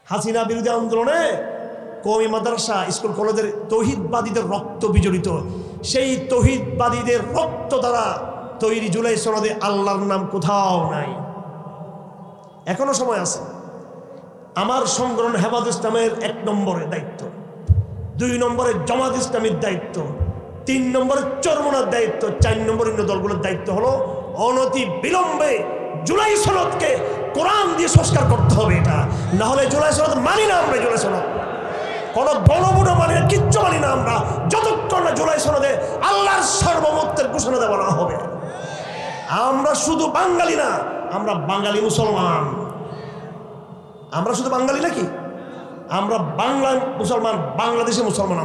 হাসিনা বিরোধী আন্দোলনে কওমি মাদ্রাসা স্কুল কলেজের তৌহিদবাদীদের রক্ত বিজড়িত, সেই তৌহিদবাদীদের রক্ত দ্বারা তৈরি জুলাই সনদে আল্লাহর নাম কোথাও নাই। এখনো সময় আছে। আমার সংগঠন হেফাজত ইসলামের 1 নম্বরের দায়িত্ব, 2 নম্বরে জামাত ইসলামের দায়িত্ব, 3 নম্বরে চরমোনার দায়িত্ব, 4 নম্বর অন্য দলগুলোর দায়িত্ব হলো অনতি বিলম্বে জুলাই সনদকে কোরআন দিয়ে সংস্কার করতে হবে। এটা না হলে জুলাই সনদ মানি না আমরা। জুলাই সনদ কোনো বড় মানি না, কিচ্ছু মানি না আমরা যতক্ষণ না জুলাই সনদে আল্লাহর সার্বভৌমত্বের ঘোষণা দেওয়া না হবে। আমরা শুধু বাঙালি না, আমরা বাঙালি মুসলমান। আমরা শুধু বাঙালি নাকি? আমরা বাংলা মুসলমান, বাংলাদেশে মুসলমান।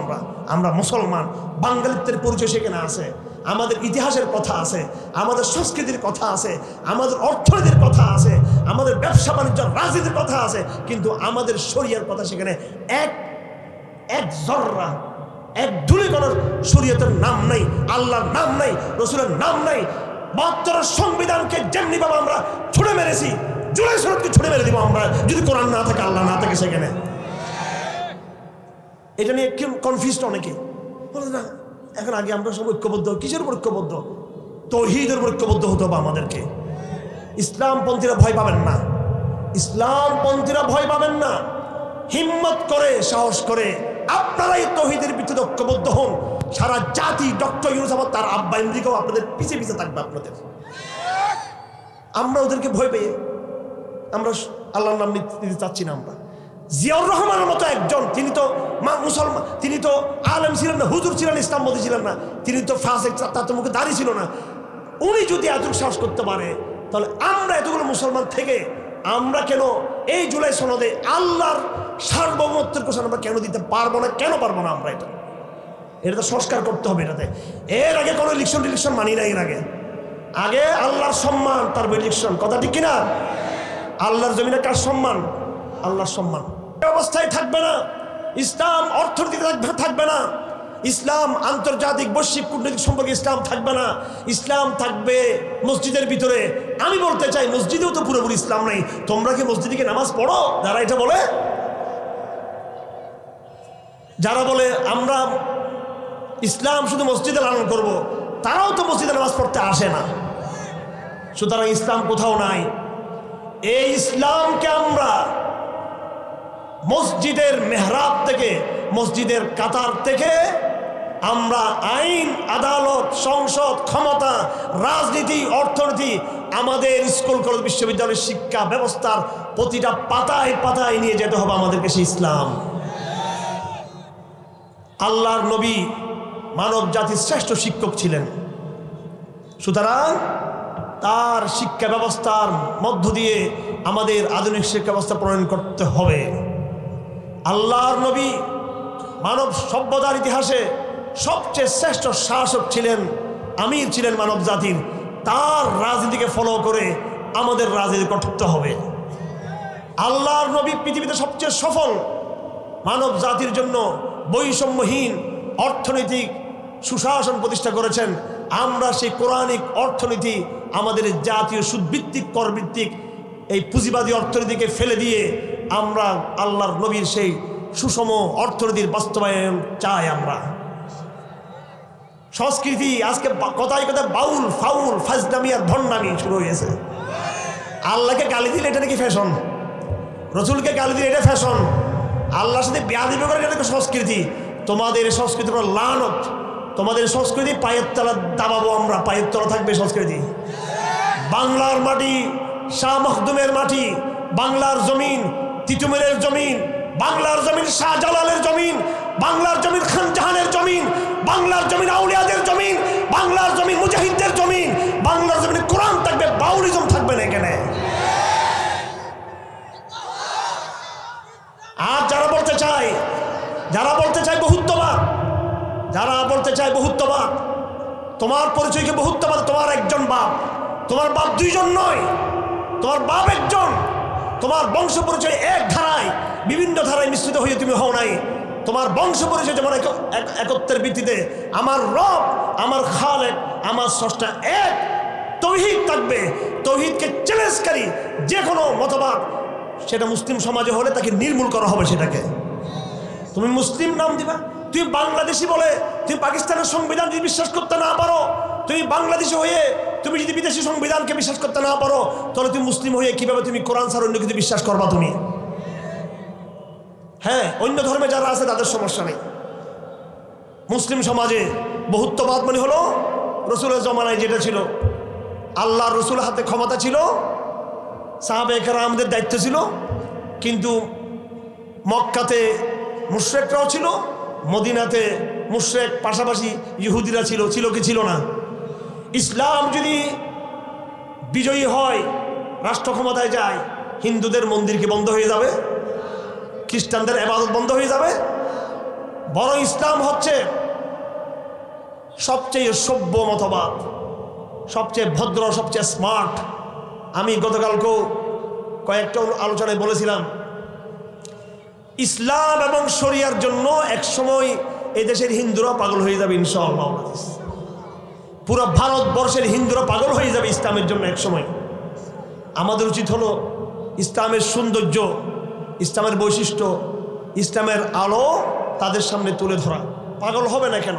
আমরা মুসলমান। বাঙালিত্বের পরিচয় সেখানে আছে, আমাদের ইতিহাসের কথা আছে, আমাদের সংস্কৃতির কথা আছে, আমাদের অর্থনীতির কথা আছে, আমাদের ব্যবসা বাণিজ্য রাজনীতির কথা আছে, কিন্তু আমাদের শরিয়ার কথা সেখানে এক জর্রা, এক ধূলিকণার শরিয়তের নাম নাই, আল্লাহর নাম নাই, রসুলের নাম নাই। 72 সংবিধানকে যেমনি ভাবে আমরা ছুড়ে মেরেছি, জুলাই সনদকে ছুড়ে মেরে দিব আমরা, যদি কোরআন না থাকে, আল্লাহ না থাকে সেখানে। এটা নিয়ে কনফিউজড অনেকে বলে না। এখন আগে আমরা সব ঐক্যবদ্ধ, কিসের উপর ঐক্যবদ্ধ? তৌহিদের উপর ঐক্যবদ্ধ হতে হবে আমাদেরকে। ইসলামপন্থীরা ভয় পাবেন না, ইসলামপন্থীরা ভয় পাবেন না। হিম্মত করে, সাহস করে আপনারাই তৌহিদের ভিত্তিতে ঐক্যবদ্ধ হন। সারা জাতি ডক্টর ইউনূস আহমদ তার আব্বা আমেরিকাও আপনাদের পিছে পিছে থাকবে আপনাদের। আমরা ওদেরকে ভয় পেয়ে আমরা আল্লাহর নাম নিতে চাচ্ছি না। আমরা জিয়াউর রহমানের মতো একজন, তিনি তো মুসলমান, তিনি তো আলেম ছিলেন না, হুজুর ছিলেন, ইসলামপন্থী ছিলেন না, তিনি তো ফাসেক, তার তো মুখে দাড়ি ছিল না। উনি যদি এতটুকু সাহস করতে পারে, তাহলে আমরা এতগুলো মুসলমান থেকে আমরা কেন এই জুলাই সনদে আল্লাহর সার্বভৌমত্বের ঘোষণা আমরা কেন দিতে পারবো না? কেন পারবো না? আমরা এটা তো সংস্কার করতে হবে। এটাতে এর আগে কোনো ইলেকশন মানি না। এর আগে আল্লাহর সম্মান, তার ইলেকশন, কথা ঠিক কিনা? আল্লাহর জমিনে কার সম্মান? আল্লাহর সম্মান। অবস্থায় থাকবে না ইসলাম, অর্থনীতিতে থাকবে না ইসলাম, আন্তর্জাতিক বৈশ্বিক কূটনৈতিক সম্পর্কে ইসলাম থাকবে না। ইসলাম থাকবে মসজিদের ভিতরে। আমি বলতে চাই, মসজিদেও তো পুরোপুরি ইসলাম নাই। তোমরা কি মসজিদে গিয়ে নামাজ পড়ো? যারা এটা বলে, যারা বলে আমরা ইসলাম শুধু মসজিদে লালন করব, তারাও তো মসজিদে নামাজ পড়তে আসে না। সুতরাং ইসলাম কোথাও নাই। এই ইসলামকে আমরা মসজিদের মেহরাব থেকে, মসজিদের কাতার থেকে আমরা আইন, আদালত, সংসদ, ক্ষমতা, রাজনীতি, অর্থনীতি, আমাদের স্কুল কলেজ বিশ্ববিদ্যালয়ের শিক্ষা ব্যবস্থার প্রতিটা পাতায় পাতায় নিয়ে যেতে হবে আমাদেরকে সেই ইসলাম। আল্লাহর নবী মানব জাতির শ্রেষ্ঠ শিক্ষক ছিলেন। সুতরাং তার শিক্ষা ব্যবস্থার মধ্য দিয়ে আমাদের আধুনিক শিক্ষা ব্যবস্থা প্রণয়ন করতে হবে। আল্লাহর নবী মানব সভ্যতার ইতিহাসে সবচেয়ে শ্রেষ্ঠ শাসক ছিলেন, আমির ছিলেন মানব জাতির। তার রাজনীতিকে ফলো করে আমাদের রাজনীতি করতে হবে। আল্লাহর নবী পৃথিবীতে সবচেয়ে সফল মানব জাতির জন্য বৈষম্যহীন অর্থনৈতিক সুশাসন প্রতিষ্ঠা করেছেন। আমরা সেই কোরআনিক অর্থনীতি, আমাদের জাতীয় সুদভিত্তিক করভিত্তিক এই পুঁজিবাদী অর্থনীতিকে ফেলে দিয়ে আমরা আল্লাহর নবীর সেই সুষম অর্থনীতির বাস্তবায়ন চাই। আমরা সংস্কৃতি আজকে কথায় কথায় বাউল, ফাউল, ফাজলামি আর ভণ্ডামি শুরু হয়েছে। আল্লাহকে গালি দিলে এটা নাকি ফ্যাশন, রসুলকে গালি দিলে এটা ফ্যাশন, আল্লাহর সাথে বেয়াদবি করে এটা সংস্কৃতি। তোমাদের এই সংস্কৃতি কোনো লানত, তোমাদের সংস্কৃতি পায়ের তলা দাবাবো আমরা, পায়ের তলা থাকবে সংস্কৃতি। বাংলার মাটি শাহ মখদুমের মাটি, বাংলার জমিন তিতুমিরের জমিন, বাংলার জমিন শাহজালালের জমিন, বাংলার জমিন খান জাহানের জমিন, বাংলার জমিন আউলিয়াদের জমিন, বাংলার জমিন মুজাহিদদের জমিন, বাংলার জমিনে কোরআন থাকবে, বাউলিজম থাকবে না এখানে। আর যারা বলতে চায় বহুত্ববাদ, যারা বলতে চায় বহুত্ববাদ, তোমার পরিচয় কি বহুত্ববাদ? তোমার একজন বাপ, তোমার বাপ 2 জন নয়, তোমার বাপ একজন। তোমার বংশ পরিচয় এক ধারায়, বিভিন্ন ধারায় মিশ্রিত হয়ে তুমি হও নাই। তোমার বংশ পরিচয় যেমন একত্বের ভিত্তিতে আমার রব, আমার খালেক, আমার স্রষ্টা এক। তৌহিদ থাকবে। তৌহিদকে চ্যালেঞ্জকারী যে কোনো মতবাদ সেটা মুসলিম সমাজে হলে তাকে নির্মূল করা হবে। সেটাকে তুমি মুসলিম নাম দিবা, তুমি বাংলাদেশি বলে তুমি পাকিস্তানের সংবিধান যদি বিশ্বাস করতে না পারো, তুমি বাংলাদেশি হয়ে তুমি যদি বিদেশি সংবিধানকে বিশ্বাস করতে না পারো, তাহলে তুমি মুসলিম হয়ে কিভাবে তুমি কোরআন ছাড়া অন্য কিছু বিশ্বাস করবা তুমি? হ্যাঁ, অন্য ধর্মে যারা আছে তাদের সমস্যা নেই। মুসলিম সমাজে বহুত্ববাদ মানে হলো রসুলের জমানায় যেটা ছিল, আল্লাহ রসুল হাতে ক্ষমতা ছিল, সাহাবায়ে কেরামদের দায়িত্ব ছিল, কিন্তু মক্কাতে মুশরিকরাও ছিল, মদিনাতে মুশরিক পাশাপাশি ইহুদিরা ছিল। ছিল কি ছিল না? ইসলাম যদি বিজয়ী হয়, রাষ্ট্র ক্ষমতায় যায়, হিন্দুদের মন্দির কি বন্ধ হয়ে যাবে? খ্রিস্টানদের ইবাদত বন্ধ হয়ে যাবে? বরং ইসলাম হচ্ছে সবচেয়ে সভ্য মতবাদ, সবচেয়ে ভদ্র, সবচেয়ে স্মার্ট। আমি গতকালকেও কয়েকটা আলোচনায় বলেছিলাম, ইসলাম এবং শরিয়ার জন্য একসময় এই দেশের হিন্দুরা পাগল হয়ে যাবে ইনশাআল্লাহ। পুরো ভারতবর্ষের হিন্দুরা পাগল হয়ে যাবে ইসলামের জন্য একসময়। আমাদের উচিত হলো ইসলামের সৌন্দর্য, ইসলামের বৈশিষ্ট্য, ইসলামের আলো তাদের সামনে তুলে ধরা। পাগল হবে না কেন?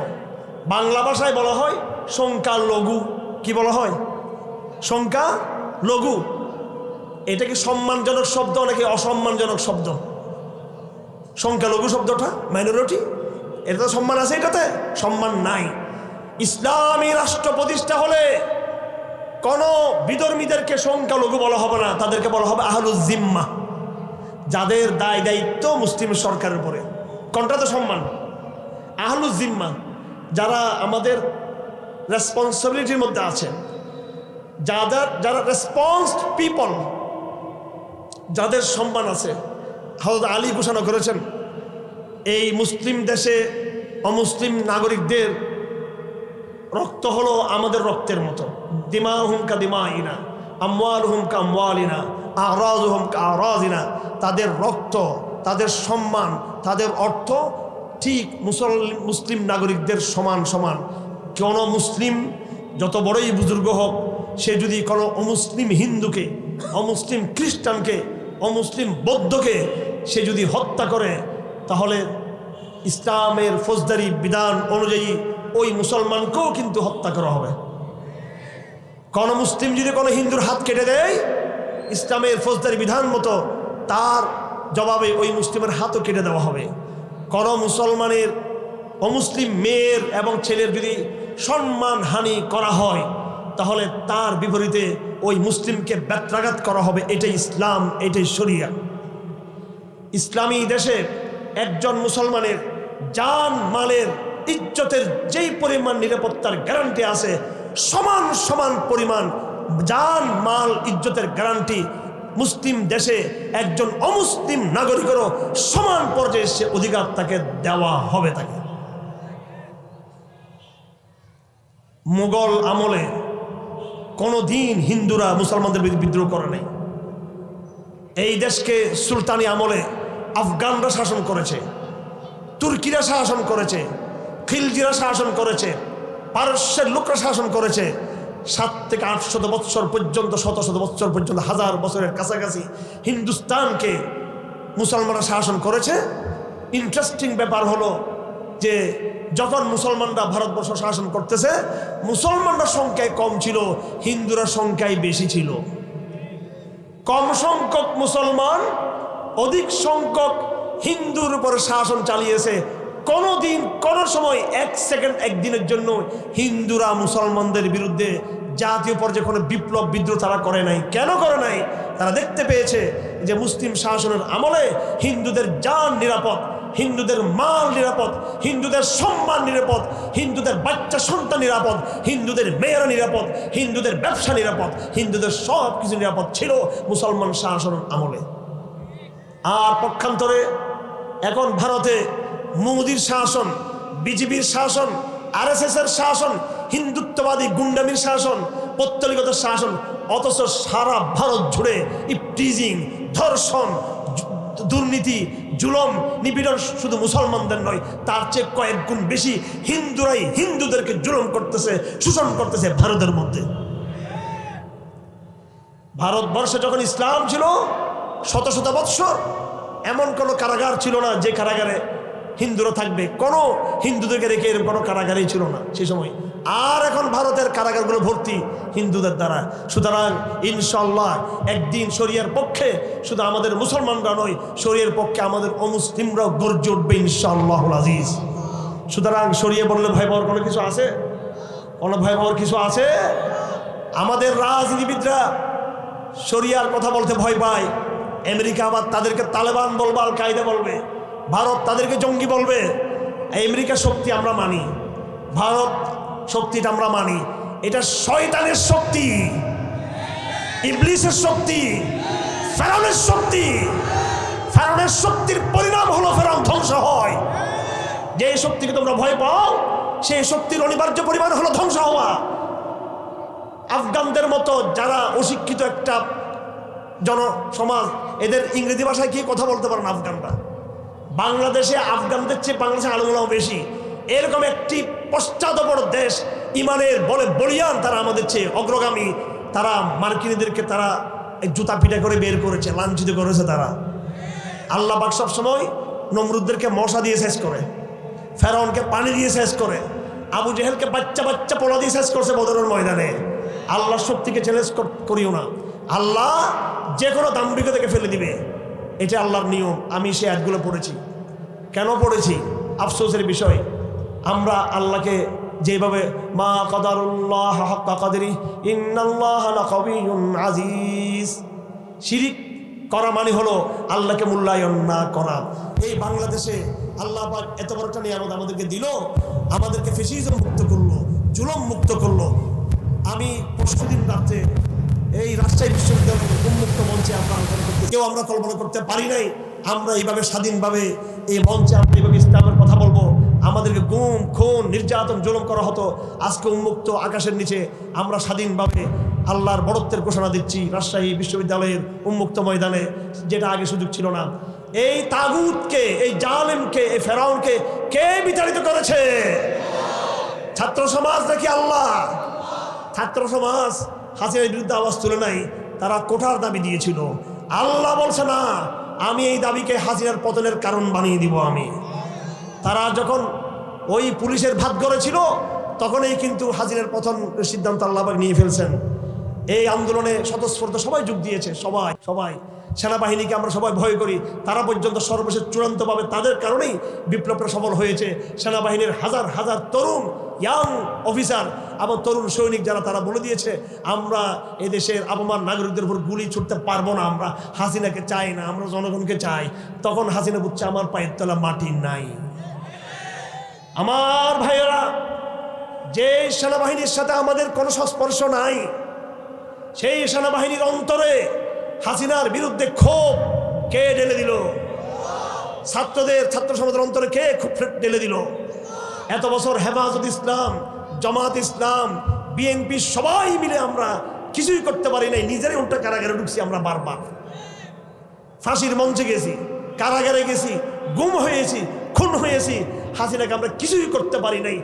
বাংলা ভাষায় বলা হয় সংখ্যালঘু। কি বলা হয়? সংখ্যালঘু। এটা কি সম্মানজনক শব্দ নাকি অসম্মানজনক শব্দ? সংখ্যালঘু শব্দটা মাইনরিটি, এটা তো সম্মান আছে? এটাতে সম্মান নাই। ইসলামী রাষ্ট্র প্রতিষ্ঠা হলে কোন বিধর্মীদেরকে সংখ্যালঘু বলা হবে না, তাদেরকে বলা হবে আহলুজ জিম্মা, যাদের দায় দায়িত্ব মুসলিম সরকারের উপরে। কোনটা তো সম্মান? আহলুজ জিম্মা, যারা আমাদের রেসপন্সিবিলিটির মধ্যে আছে, যারা রেসপন্সড পিপল, যাদের সম্মান আছে। হযরত আলী ঘোষণা করেছেন, এই মুসলিম দেশে অমুসলিম নাগরিকদের রক্ত হলো আমাদের রক্তের মতো। দিমাহুম কা দিমাইনা, আমওয়ালুহুম কা আমওয়ালিনা, আরাজুহুম কা আরাজিনা। তাদের রক্ত, তাদের সম্মান, তাদের অর্থ ঠিক মুসলিম নাগরিকদের সমান সমান। কোনো মুসলিম যত বড়ই বুজুর্গ হোক, সে যদি কোনো অমুসলিম হিন্দুকে, অমুসলিম খ্রিস্টানকে, অমুসলিম বৌদ্ধকে সে যদি হত্যা করে, তাহলে ইসলামের ফৌজদারি বিধান অনুযায়ী ওই মুসলমানকেও কিন্তু হত্যা করা হবে। কোন মুসলিম যদি কোনো হিন্দুর হাত কেটে দেয়, ইসলামের ফৌজদারি বিধান মতো তার জবাবে ওই মুসলিমের হাতও কেটে দেওয়া হবে। কোন মুসলমানের অমুসলিম মেয়ের এবং ছেলের যদি সম্মানহানি করা হয়, তাহলে তার বিপরীতে ওই মুসলিমকে ব্যত্রাঘাত করা হবে। এটাই ইসলাম, এটাই শরিয়া। ইসলামী দেশে একজন মুসলমানের জান মালের ইজ্জতের যেই পরিমাণ নিরাপত্তার গ্যারান্টি আছে, সমান সমান পরিমাণ জান মাল ইজ্জতের গ্যারান্টি মুসলিম দেশে একজন অমুসলিম নাগরিকেরও সমান পর্যায়ে সে অধিকার তাকে দেওয়া হবে। তাকে মুঘল আমলে কোনোদিন হিন্দুরা মুসলমানদের বিরুদ্ধে বিদ্রোহ করে নাই। এই দেশকে সুলতানি আমলে আফগানরা শাসন করেছে, তুর্কিরা শাসন করেছে, খিলজিরা শাসন করেছে, পারস্যের লোকরা শাসন করেছে। 700 থেকে 800 বৎসর পর্যন্ত, 100 বৎসর পর্যন্ত, 1000 বছরের কাছাকাছি হিন্দুস্তানকে মুসলমানরা শাসন করেছে। ইন্টারেস্টিং ব্যাপার হলো যে যখন মুসলমানরা ভারতবর্ষ শাসন করতেছে, মুসলমানরা সংখ্যায় কম ছিল, হিন্দুরা সংখ্যায় বেশি ছিল। কম সংখ্যক মুসলমান অধিক সংখ্যক হিন্দুর উপর শাসন চালিয়েছে। কোনোদিন কোনো সময় 1 সেকেন্ড, একদিনের জন্য হিন্দুরা মুসলমানদের বিরুদ্ধে জাতীয় পর্যায়ে কোনো বিপ্লব বিদ্রোহ তারা করে নাই। কেন করে নাই? তারা দেখতে পেয়েছে যে মুসলিম শাসনের আমলে হিন্দুদের জান নিরাপদ, হিন্দুদের মাল নিরাপদ, হিন্দুদের সম্মান নিরাপদ, হিন্দুদের বাচ্চা সন্তান নিরাপদ, হিন্দুদের মেয়েরা নিরাপদ, হিন্দুদের ব্যবসা নিরাপদ, হিন্দুদের সব কিছু নিরাপদ ছিল মুসলমান শাসনের আমলে। আর পক্ষান্তরে এখন ভারতে মোদির শাসন, বিজেপির শাসন, RSS এর শাসন, হিন্দুত্ববাদী গুন্ডামির শাসন, পৌত্তলিকতার শাসন। অথচ সারা ভারত জুড়ে ইফটিজিং, ধর্ষণ, দুর্নীতি, জুলম, নিপীড়ন শুধু মুসলমানদের নয়, তার চেয়ে কয়েক গুণ বেশি হিন্দুরাই হিন্দুদেরকে জুলম করতেছে, শোষণ করতেছে ভারতের মধ্যে। ভারতবর্ষে যখন ইসলাম ছিল, শত শত বৎসর এমন কোনো কারাগার ছিল না যে কারাগারে হিন্দুরা থাকবে। কোনো হিন্দুদেরকে রেখে এরকম কোনো কারাগারই ছিল না সেই সময়। আর এখন ভারতের কারাগারগুলো ভর্তি হিন্দুদের দ্বারা। সুতরাং ইনশাআল্লাহ একদিন শরিয়ার পক্ষে শুধু আমাদের মুসলমানরা নয়, শরিয়ার পক্ষে আমাদের অমুসলিমরাও গর্জে উঠবে ইনশাআল্লাহুল আজিজ। সুতরাং শরিয়া বললে ভয় পাওয়ার কোনো কিছু আছে? কোনো ভয় পাওয়ার কিছু আছে? আমাদের রাজনীতিবিদরা শরিয়ার কথা বলতে ভয় পায়। আমেরিকা আবার তাদেরকে তালেবান বলবে, আল কায়দা বলবে। ভারত তাদেরকে জঙ্গি বলবে। আমেরিকার শক্তি আমরা মানি, ভারত শক্তিটা আমরা মানি। এটা শয়তানের শক্তি, ইবলিসের শক্তি, ফেরাউনের শক্তি। ফেরাউনের শক্তির পরিণাম হলো ফেরাউন ধ্বংস হয়। যে শক্তিকে তোমরা ভয় পাও সেই শক্তির অনিবার্য পরিমাণ হলো ধ্বংস হওয়া। আফগানদের মতো যারা অশিক্ষিত একটা জনসমাজ, এদের ইংরেজি ভাষায় কি কথা বলতে পারেন আফগানরা? বাংলাদেশে আফগানদের চেয়ে বাংলাদেশে আলমোলাও বেশি। এরকম একটি পশ্চাৎপর দেশ, ইমানের বলে বলিয়ান, তারা আমাদের চেয়ে অগ্রগামী। তারা মার্কিনীদেরকে তারা জুতা পিটা করে বের করেছে, লাঞ্ছিত করেছে তারা। আল্লাহ পাক সব সময় নমরুদদেরকে মশা দিয়ে শেষ করে, ফেরাউনকে পানি দিয়ে শেষ করে, আবু জেহেলকে বাচ্চা বাচ্চা পোলা দিয়ে শেষ করছে বদরের ময়দানে। আল্লাহর শক্তিকে চ্যালেঞ্জ করিও না। আল্লাহ যে কোনো দাম্ভিকতাকে ফেলে দিবে, এটা আল্লাহর নিয়ম। আমি সে আয়াতগুলো পড়েছি। কেন পড়েছি? আফসোসের বিষয়, আমরা আল্লাহকে যেভাবে মা কদারুল্লাহ হাক্কা কদরি ইন্নাল্লাহা লাকাবিয়্যুন আজিজ, শিরিক করা মানে হলো আল্লাহকে মূল্যায়ন না করা। এই বাংলাদেশে আল্লাহ পাক এত বড় একটা নিয়ামত আমাদেরকে দিল, আমাদেরকে ফ্যাসিজম মুক্ত করলো, জুলুম মুক্ত করলো। আমি পরশুদিন রাতে এই রাজশাহী বিশ্ববিদ্যালয়ের উন্মুক্ত মঞ্চে আমরা আলোচনা করতে, কেউ আমরা কল্পনা করতে পারি নাই আমরা এইভাবে স্বাধীনভাবে এই মঞ্চে আমরা এইভাবে ইসলামের কথা বলবো। আমাদেরকে গুম, খুন, নির্যাতন, জুলুম করা হতো। আজকে উন্মুক্ত আকাশের নিচে আমরা স্বাধীনভাবে আল্লাহর বড়ত্বের ঘোষণা দিচ্ছি রাজশাহী বিশ্ববিদ্যালয়ের উন্মুক্ত ময়দানে, যেটা আগে সুযোগ ছিল না। এই তাগুতকে, এই জালেমকে, এই ফেরাউনকে কে বিতাড়িত করেছে? ছাত্র সমাজ নাকি আল্লাহ? ছাত্র সমাজ হাসিনার বিরুদ্ধে আওয়াজ তুলে নাই, তারা কোঠার দাবি দিয়েছিল। আল্লাহ বলছে না, আমি এই দাবিকে হাসিনার পতনের কারণ বানিয়ে দিব আমি। তারা যখন ওই পুলিশের ভাত গড়েছিল তখনই কিন্তু হাসিনার পতনের সিদ্ধান্ত আল্লাহ পাক নিয়ে ফেলছেন। এই আন্দোলনে স্বতঃস্ফূর্ত সবাই যোগ দিয়েছে, সবাই সেনাবাহিনীকে আমরা সবাই ভয় করি, তারা পর্যন্ত সর্বশেষ চূড়ান্তভাবে তাদের কারণেই বিপ্লবটা সফল হয়েছে। সেনাবাহিনীর হাজার হাজার তরুণ ইয়াং অফিসার এবং তরুণ সৈনিক যারা, তারা বলে দিয়েছে আমরা এদেশের আবহাওয়ার নাগরিকদের উপর গুলি ছুটতে পারবো না, আমরা হাসিনাকে চাই না, আমরা জনগণকে চাই। তখন হাসিনা বুঝছে আমার পায়ের তলা মাটি নাই। আমার ভাইয়েরা, যে সেনাবাহিনীর সাথে আমাদের কোনো সংস্পর্শ নাই, সেই সেনাবাহিনীর অন্তরে হাসিনার বিরুদ্ধে ক্ষোভ কে ঢেলে দিল? ছাত্র সমাজের অন্তরে কে ক্ষোভ ঢেলে দিল? এত বছর হেফাজত ইসলাম, জামাত ইসলাম, বিএনপি সবাই মিলে আমরা কিছুই করতে পারি নাই, নিজেরাই উল্টা কারাগারে ঢুকছি। আমরা বারবার ফাঁসির মঞ্চে গেছি, কারাগারে গেছি, গুম হয়েছি, খুন হয়েছি। হাসিনাকে আমরা কিছুই করতে পারি নাই।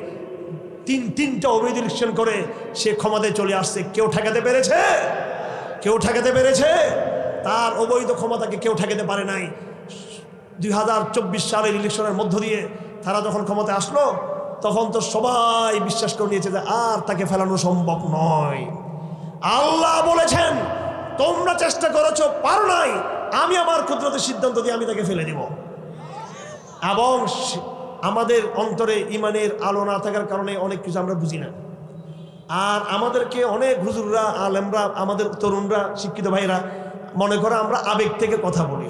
তিনটা অবৈধ ইলেকশন করে সে ক্ষমতায় চলে আসছে। কেউ ঠেকাতে পেরেছে? কেউ ঠেকাতে পেরেছে? তার অবৈধ ক্ষমতাকে কেউ ঠেকাতে পারে নাই। 2024 সালের ইলেকশনের মধ্য দিয়ে তারা যখন ক্ষমতায় আসলো, তখন তো সবাই বিশ্বাস করে নিয়েছে যে আর তাকে ফেলানো সম্ভব নয়। আল্লাহ বলেছেন তোমরা চেষ্টা করেছো, পারো নাই, আমি আমার কুদরতের সিদ্ধান্ত দিয়ে আমি তাকে ফেলে দিব। এবং আমাদের অন্তরে ইমানের আলো না থাকার কারণে অনেক কিছু আমরা বুঝি না। আর আমাদেরকে অনেক হুজুররা, আলেমরা, আমাদের তরুণরা, শিক্ষিত ভাইরা মনে করে আমরা আবেগ থেকে কথা বলি।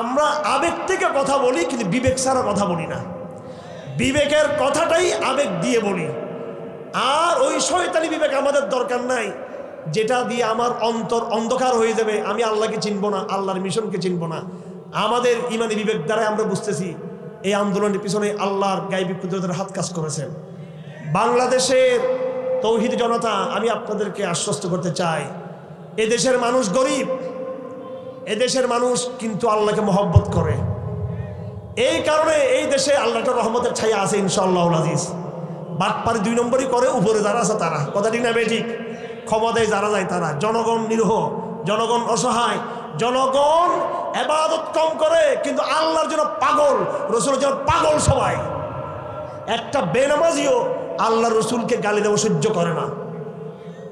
আমরা আবেগ থেকে কথা বলি, কিন্তু বিবেক ছাড়া কথা বলি না। বিবেকের কথাটাই আবেগ দিয়ে বলি। আর ওই শয়তানি বিবেক আমাদের দরকার নাই, যেটা দিয়ে আমার অন্তর অন্ধকার হয়ে যাবে। আমি আল্লাহকে চিনব না, আল্লাহর মিশনকে চিনব না। আমাদের ইমানি বিবেক দ্বারাই আমরা বুঝতেছি এই আন্দোলনের পিছনে আল্লাহর গায়বী কুদরতের হাত কাজ করেছেন। বাংলাদেশের তৌহিদি জনতা, আমি আপনাদেরকে আশ্বস্ত করতে চাই, এদেশের মানুষ গরিব, এদেশের মানুষ কিন্তু আল্লাহকে মহব্বত করে। এই কারণে এই দেশে আল্লাহর রহমতের ছায়া আছে ইনশাআল্লাহুল আজিজ। বাটপারি 2 নম্বরই করে উপরে যারা আছে তারা, কথা ঠিক না বেঠিক? ক্ষমতায় যারা যায় তারা, জনগণ নিরীহ, জনগণ অসহায়, জনগণ ইবাদত কম করে কিন্তু আল্লাহর জন্য পাগল, রসুলের জন্য পাগল সবাই। একটা বেনামাজিও আল্লাহ রসুলকে গালি দেওয়া সহ্য করে না।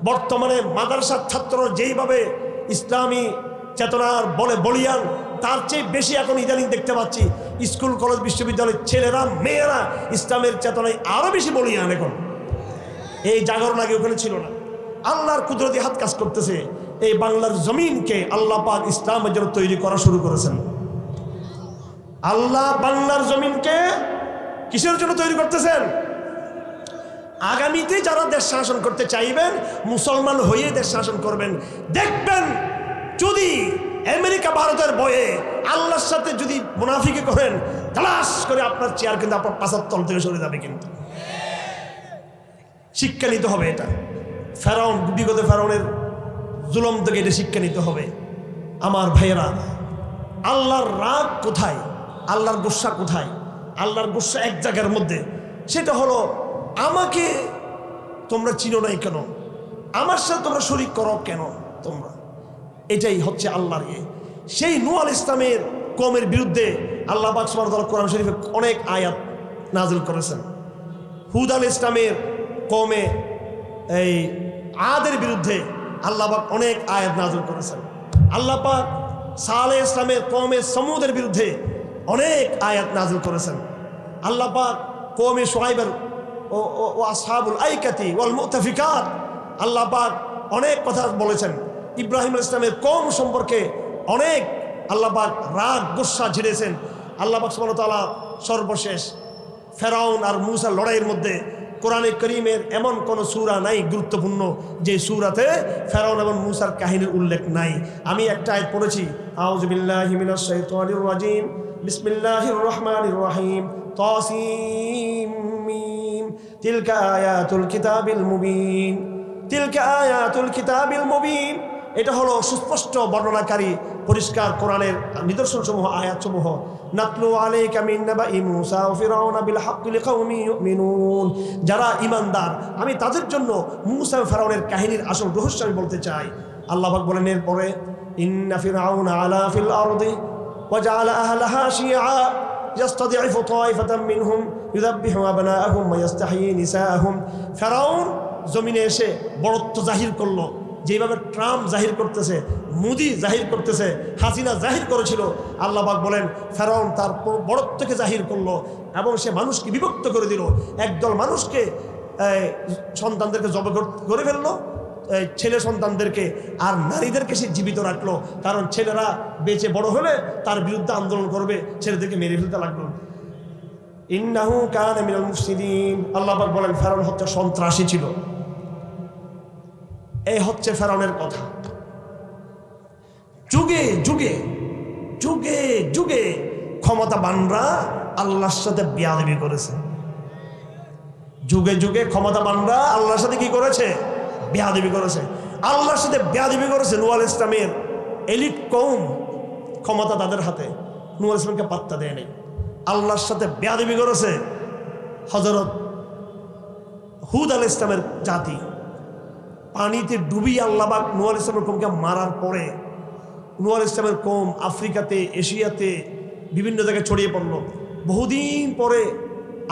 বর্তমানে মাদ্রাসার ছাত্ররা যেইভাবে ইসলামী চেতনার বলে বলিয়ান, তার চেয়ে বেশি এখন ইদানিং দেখতে পাচ্ছি স্কুল কলেজ বিশ্ববিদ্যালয়ের ছেলেরা মেয়েরা ইসলামের চেতনায় আরো বেশি বলিয়ান। এখন এই জাগরণ আগে ওখানে ছিল না। আল্লাহর কুদরতি হাত কাজ করতেছে। এই বাংলার জমিনকে আল্লাহ পাক ইসলামের জন্য তৈরি করা শুরু করেছেন। আল্লাহ বাংলার জমিনকে কিসের জন্য তৈরি করতেছেন? আগামীতে যারা দেশ শাসন করতে চাইবেন মুসলমান হয়ে দেশ শাসন করবেন। দেখবেন যদি আমেরিকা ভারতের বয়ে আল্লাহর সাথে যদি মুনাফিকি করেন, তালাশ করে আপনার চেয়ার কিন্তু আপনার পাশার তল থেকে সরে যাবে। কিন্তু শিক্ষা নিতে হবে এটা। ফেরাউন, বিগত ফেরাউনের জুলম থেকে এটা শিক্ষা নিতে হবে। আমার ভাইয়েরা, আল্লাহর রাগ কোথায়, আল্লাহর গুসা কোথায়? আল্লাহর গুসা এক জায়গার মধ্যে, সেটা হলো আমাকে তোমরা চিনো নাই কেন, আমার সাথে তোমরা শরীক করো কেন তোমরা। এটাই হচ্ছে আল্লাহর সেই নূহ আলাইহিস ইসলামের কওমের বিরুদ্ধে আল্লাহ পাক সুবহানাহু ওয়া তাআলা কোরআন শরীফে অনেক আয়াত নাযিল করেছেন। হুদ আলাইহিস ইসলামের কওমে এই আদের বিরুদ্ধে আল্লাহ পাক অনেক আয়াত নাযিল করেছেন। আল্লাহ পাক সালেহ ইসলামের কওমে সমুদের বিরুদ্ধে অনেক আয়াত নাযিল করেছেন। আল্লাহ পাক কওমে শুআইবের ও আসহাবুল আইকাতি ওয়াল মুতাফিকাত আল্লাহ পাক অনেক কথা বলেছেন। ইব্রাহিম আলাইহিস সালামের কওম সম্পর্কে অনেক আল্লাহ পাক রাগ গুসা ঝেড়েছেন। আল্লাহ পাক সুবহানাহু ওয়া তাআলা সর্বশেষ ফেরাউন আর মূসার লড়াইয়ের মধ্যে কোরআনে কারীমের এমন কোন সূরা নাই গুরুত্বপূর্ণ যে সূরাতে ফেরাউন এবং মূসার কাহিনীর উল্লেখ নাই। আমি একটা আয়াত পড়েছি, আউযু বিল্লাহি মিনাশ শাইতানির রাজিম, বিসমিল্লাহির রহমানির রহিম, তাসিম মিম, তিলকা আয়াতুল কিতাবিল মুবিন, তিলকা আয়াতুল কিতাবিল মুবিন। এটা হলো সুস্পষ্ট বর্ণনাকারী পরিষ্কার কোরআনের নিদর্শনসমূহ, আয়াতসমূহ। নাতলু আলাইকা মিন নাবাই মূসা ওয়া ফিরআউনা বিল হাক্কি লিকাওমি ইউমিনুন। যারা ঈমানদার আমি তাদের জন্য মূসা ও ফিরআউনের কাহিনীর আসল রহস্য আমি বলতে চাই। আল্লাহ পাক বলেন এরপরে, ইন্না ফিরআউনা আলা ফিল আরদি ওয়া জাআলা আহলাহা শিয়া ইয়াস্তাদিফু তাইফাতাম মিনহুম ইউযাব্বিহু আবনাআহুম ওয়া ইস্তাহয়ী নিসাআহুম। ফিরআউন জমিনে এসে বড়ত্ব জাহির করলো, যেভাবে ট্রাম্প জাহির করতেছে, মোদি জাহির করতেছে, হাসিনা জাহির করেছিল। আল্লাহ পাক বলেন ফেরাউন তার বড়ত্বকে জাহির করলো এবং সে মানুষকে বিভক্ত করে দিল। একদল মানুষকে সন্তানদেরকে জব করে ফেললো, ছেলে সন্তানদেরকে, আর নারীদেরকে সে জীবিত রাখলো। কারণ ছেলেরা বেঁচে বড় হলে তার বিরুদ্ধে আন্দোলন করবে, ছেলেদেরকে মেরে ফেলতে লাগলো। ইন্নাহু কানা মিনাল মুফসিদিন। আল্লাহ পাক বলেন ফেরাউন হচ্ছে সন্ত্রাসী ছিল। এই হচ্ছে ফেরাউনের কথা। যুগে যুগে যুগে যুগে ক্ষমতাবানরা আল্লাহর সাথে বেয়াদবি করেছে। যুগে যুগে ক্ষমতাবানরা আল্লাহর সাথে কি করেছে? বেয়াদবি করেছে। আল্লাহর সাথে বেয়াদবি করেছে নূহ আলাইহিস ইসলামের এলিট কওম, ক্ষমতা তাদের হাতে, নূহ আলাইহিস ইসলামকে পাত্তা দেয় নাই। আল্লাহর সাথে বেয়াদবি করেছে হযরত হুদ আলাইহিস ইসলামের জাতি। পানিতে ডুবিয়ে আল্লাহ পাক নূহ আলাইহিস ইসলামের কওমকে মারার পরে নূহ আলাইহিস ইসলামের কওম আফ্রিকাতে, এশিয়াতে বিভিন্ন জায়গায় ছড়িয়ে পড়ল। বহুদিন পরে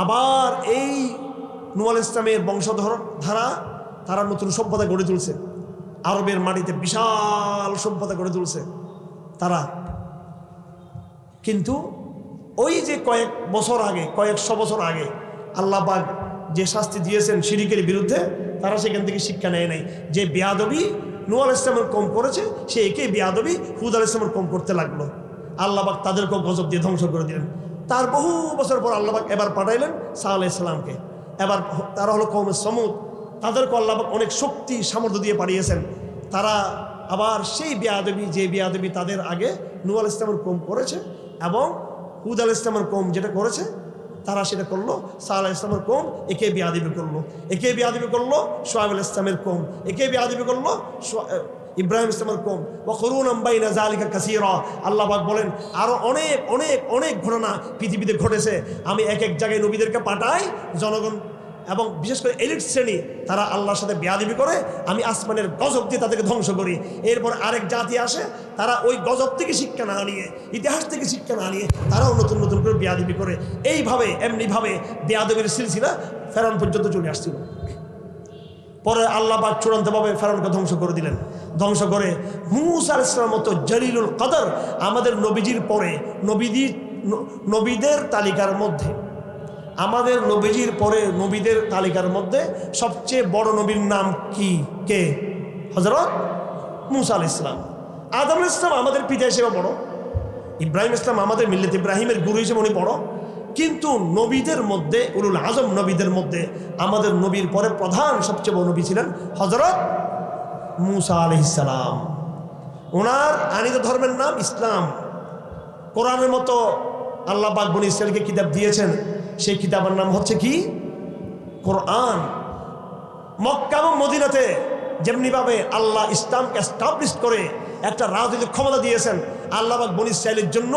আবার এই নূহ আলাইহিস ইসলামের বংশধর ধারা তারা নতুন সভ্যতা গড়ে তুলছে। আরবের মাটিতে বিশাল সভ্যতা গড়ে তুলছে তারা। কিন্তু ওই যে কয়েক বছর আগে, কয়েকশো বছর আগে আল্লাহ পাক যে শাস্তি দিয়েছেন শিরকের বিরুদ্ধে, তারা সেখান থেকে শিক্ষা নেয় নাই। যে বেয়াদবি নূহ আলাইহিস ইসলামের কওম করেছে, সে একই বেয়াদবি হুদ আলাইহিস ইসলামের কওম করতে লাগলো। আল্লাহ পাক তাদেরকেও গজব দিয়ে ধ্বংস করে দিলেন। তার বহু বছর পর আল্লাহ পাক এবার পাঠাইলেন সালেহ আলাইহিস সালামকে। এবার তারা হলো কওমে সমুদ। তাদেরকে আল্লাহ পাক অনেক শক্তি সামর্থ্য দিয়ে পাঠিয়েছেন। তারা আবার সেই বেয়াদবি, যে বেয়াদবি তাদের আগে নূহ আলাইহিস ইসলামের কওম করেছে এবং হুদ আলাইহিস ইসলামের কওম যেটা করেছে, তারা সেটা করলো। সালেহ আলাইহিস সালামের কওম একে বেয়াদবি করলো, একে বেয়াদবি করলো শুআয়ব আলাইহিস সালামের কওম, একে বেয়াদবি করলো ইব্রাহিম ইসলামের কওম। ওয়া কুরুনাম বাইনা যালিকা কাসীরা। আল্লাহ পাক বলেন আরো অনেক অনেক অনেক ঘটনা পৃথিবীতে ঘটেছে। আমি এক এক জায়গায় নবীদেরকে পাঠাই, জনগণ এবং বিশেষ করে এলিট শ্রেণী, তারা আল্লাহর সাথে বেয়াদবি করে, আমি আসমানের গজব দিয়ে তাদেরকে ধ্বংস করি। এরপর আরেক জাতি আসে, তারা ওই গজব থেকে শিক্ষা না নিয়ে, ইতিহাস থেকে শিক্ষা না নিয়ে তারাও নতুন নতুন করে বেয়াদবি করে। এইভাবে এমনিভাবে বেয়াদবির সিলসিলা ফেরাউন পর্যন্ত চলে আসছিল। পরে আল্লাহ পাক চূড়ান্তভাবে ফেরাউনকে ধ্বংস করে দিলেন। ধ্বংস করে মূসা আলাইহিস সালামের মতো জলিলুল কদর, আমাদের নবীজির পরে নবীদের তালিকার মধ্যে, আমাদের নবীজির পরে নবীদের তালিকার মধ্যে সবচেয়ে বড় নবীর নাম কি? কে? হযরত মূসা আলাইহিস সালাম। আদম আলাইহিস সালাম আমাদের পিতা হিসেবে বড়, ইব্রাহিম ইসলাম আমাদের মিল্লাত ইব্রাহিমের গুরু হিসেবে উনি বড়। কিন্তু নবীদের মধ্যে, উলুল আজম নবীদের মধ্যে আমাদের নবীর পরে প্রধান সবচেয়ে বড় নবী ছিলেন হযরত মূসা আলাইহিস সালাম। ওনার আনিত ধর্মের নাম ইসলাম। কোরআনের মতো আল্লাহ পাক বনী ইসরাইলকে কিতাব দিয়েছেন, সেই কিতাবের নাম হচ্ছে কি? কোরআন। মক্কা এবং মদিনাতে যেমনিভাবে আল্লাহ ইসলামকে এস্টাবলিশ করে একটা রাজনৈতিক ক্ষমতা দিয়েছেন, আল্লাহ পাক বনী ইসরাইলের জন্য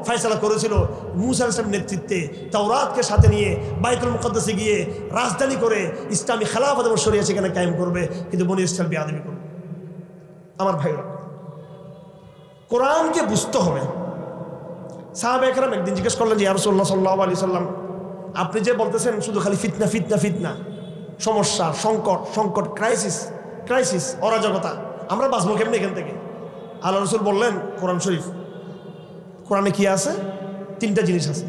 ফয়সালা করেছিল মূসা আলাইহিস সালামের নেতৃত্বে তাওরাতকে সাথে নিয়ে বাইতুল মুকদ্দাসে গিয়ে রাজধানী করে ইসলামী খেলাফত এবং শরিয়া সেখানে কায়েম করবে। কিন্তু বনী ইসরাইল বেয়াদবি করবে। আমার ভাইরা, কোরআনকে বুঝতে হবে। সাহাবা একরাম একদিন জিজ্ঞেস করলেন যে ইয়া রাসূলুল্লাহ সাল্লাল্লাহু আলাইহি সাল্লাম, আপনি যে বলতেছেন শুধু খালি ফিতনা ফিতনা ফিতনা, সমস্যা, সংকট সংকট, ক্রাইসিস, অরাজকতা, আমরা বাঁচবো কেমনি এখান থেকে? আল্লাহ রাসূল বললেন কোরআন শরীফ। কোরআনে কি আছে? তিনটা জিনিস আছে।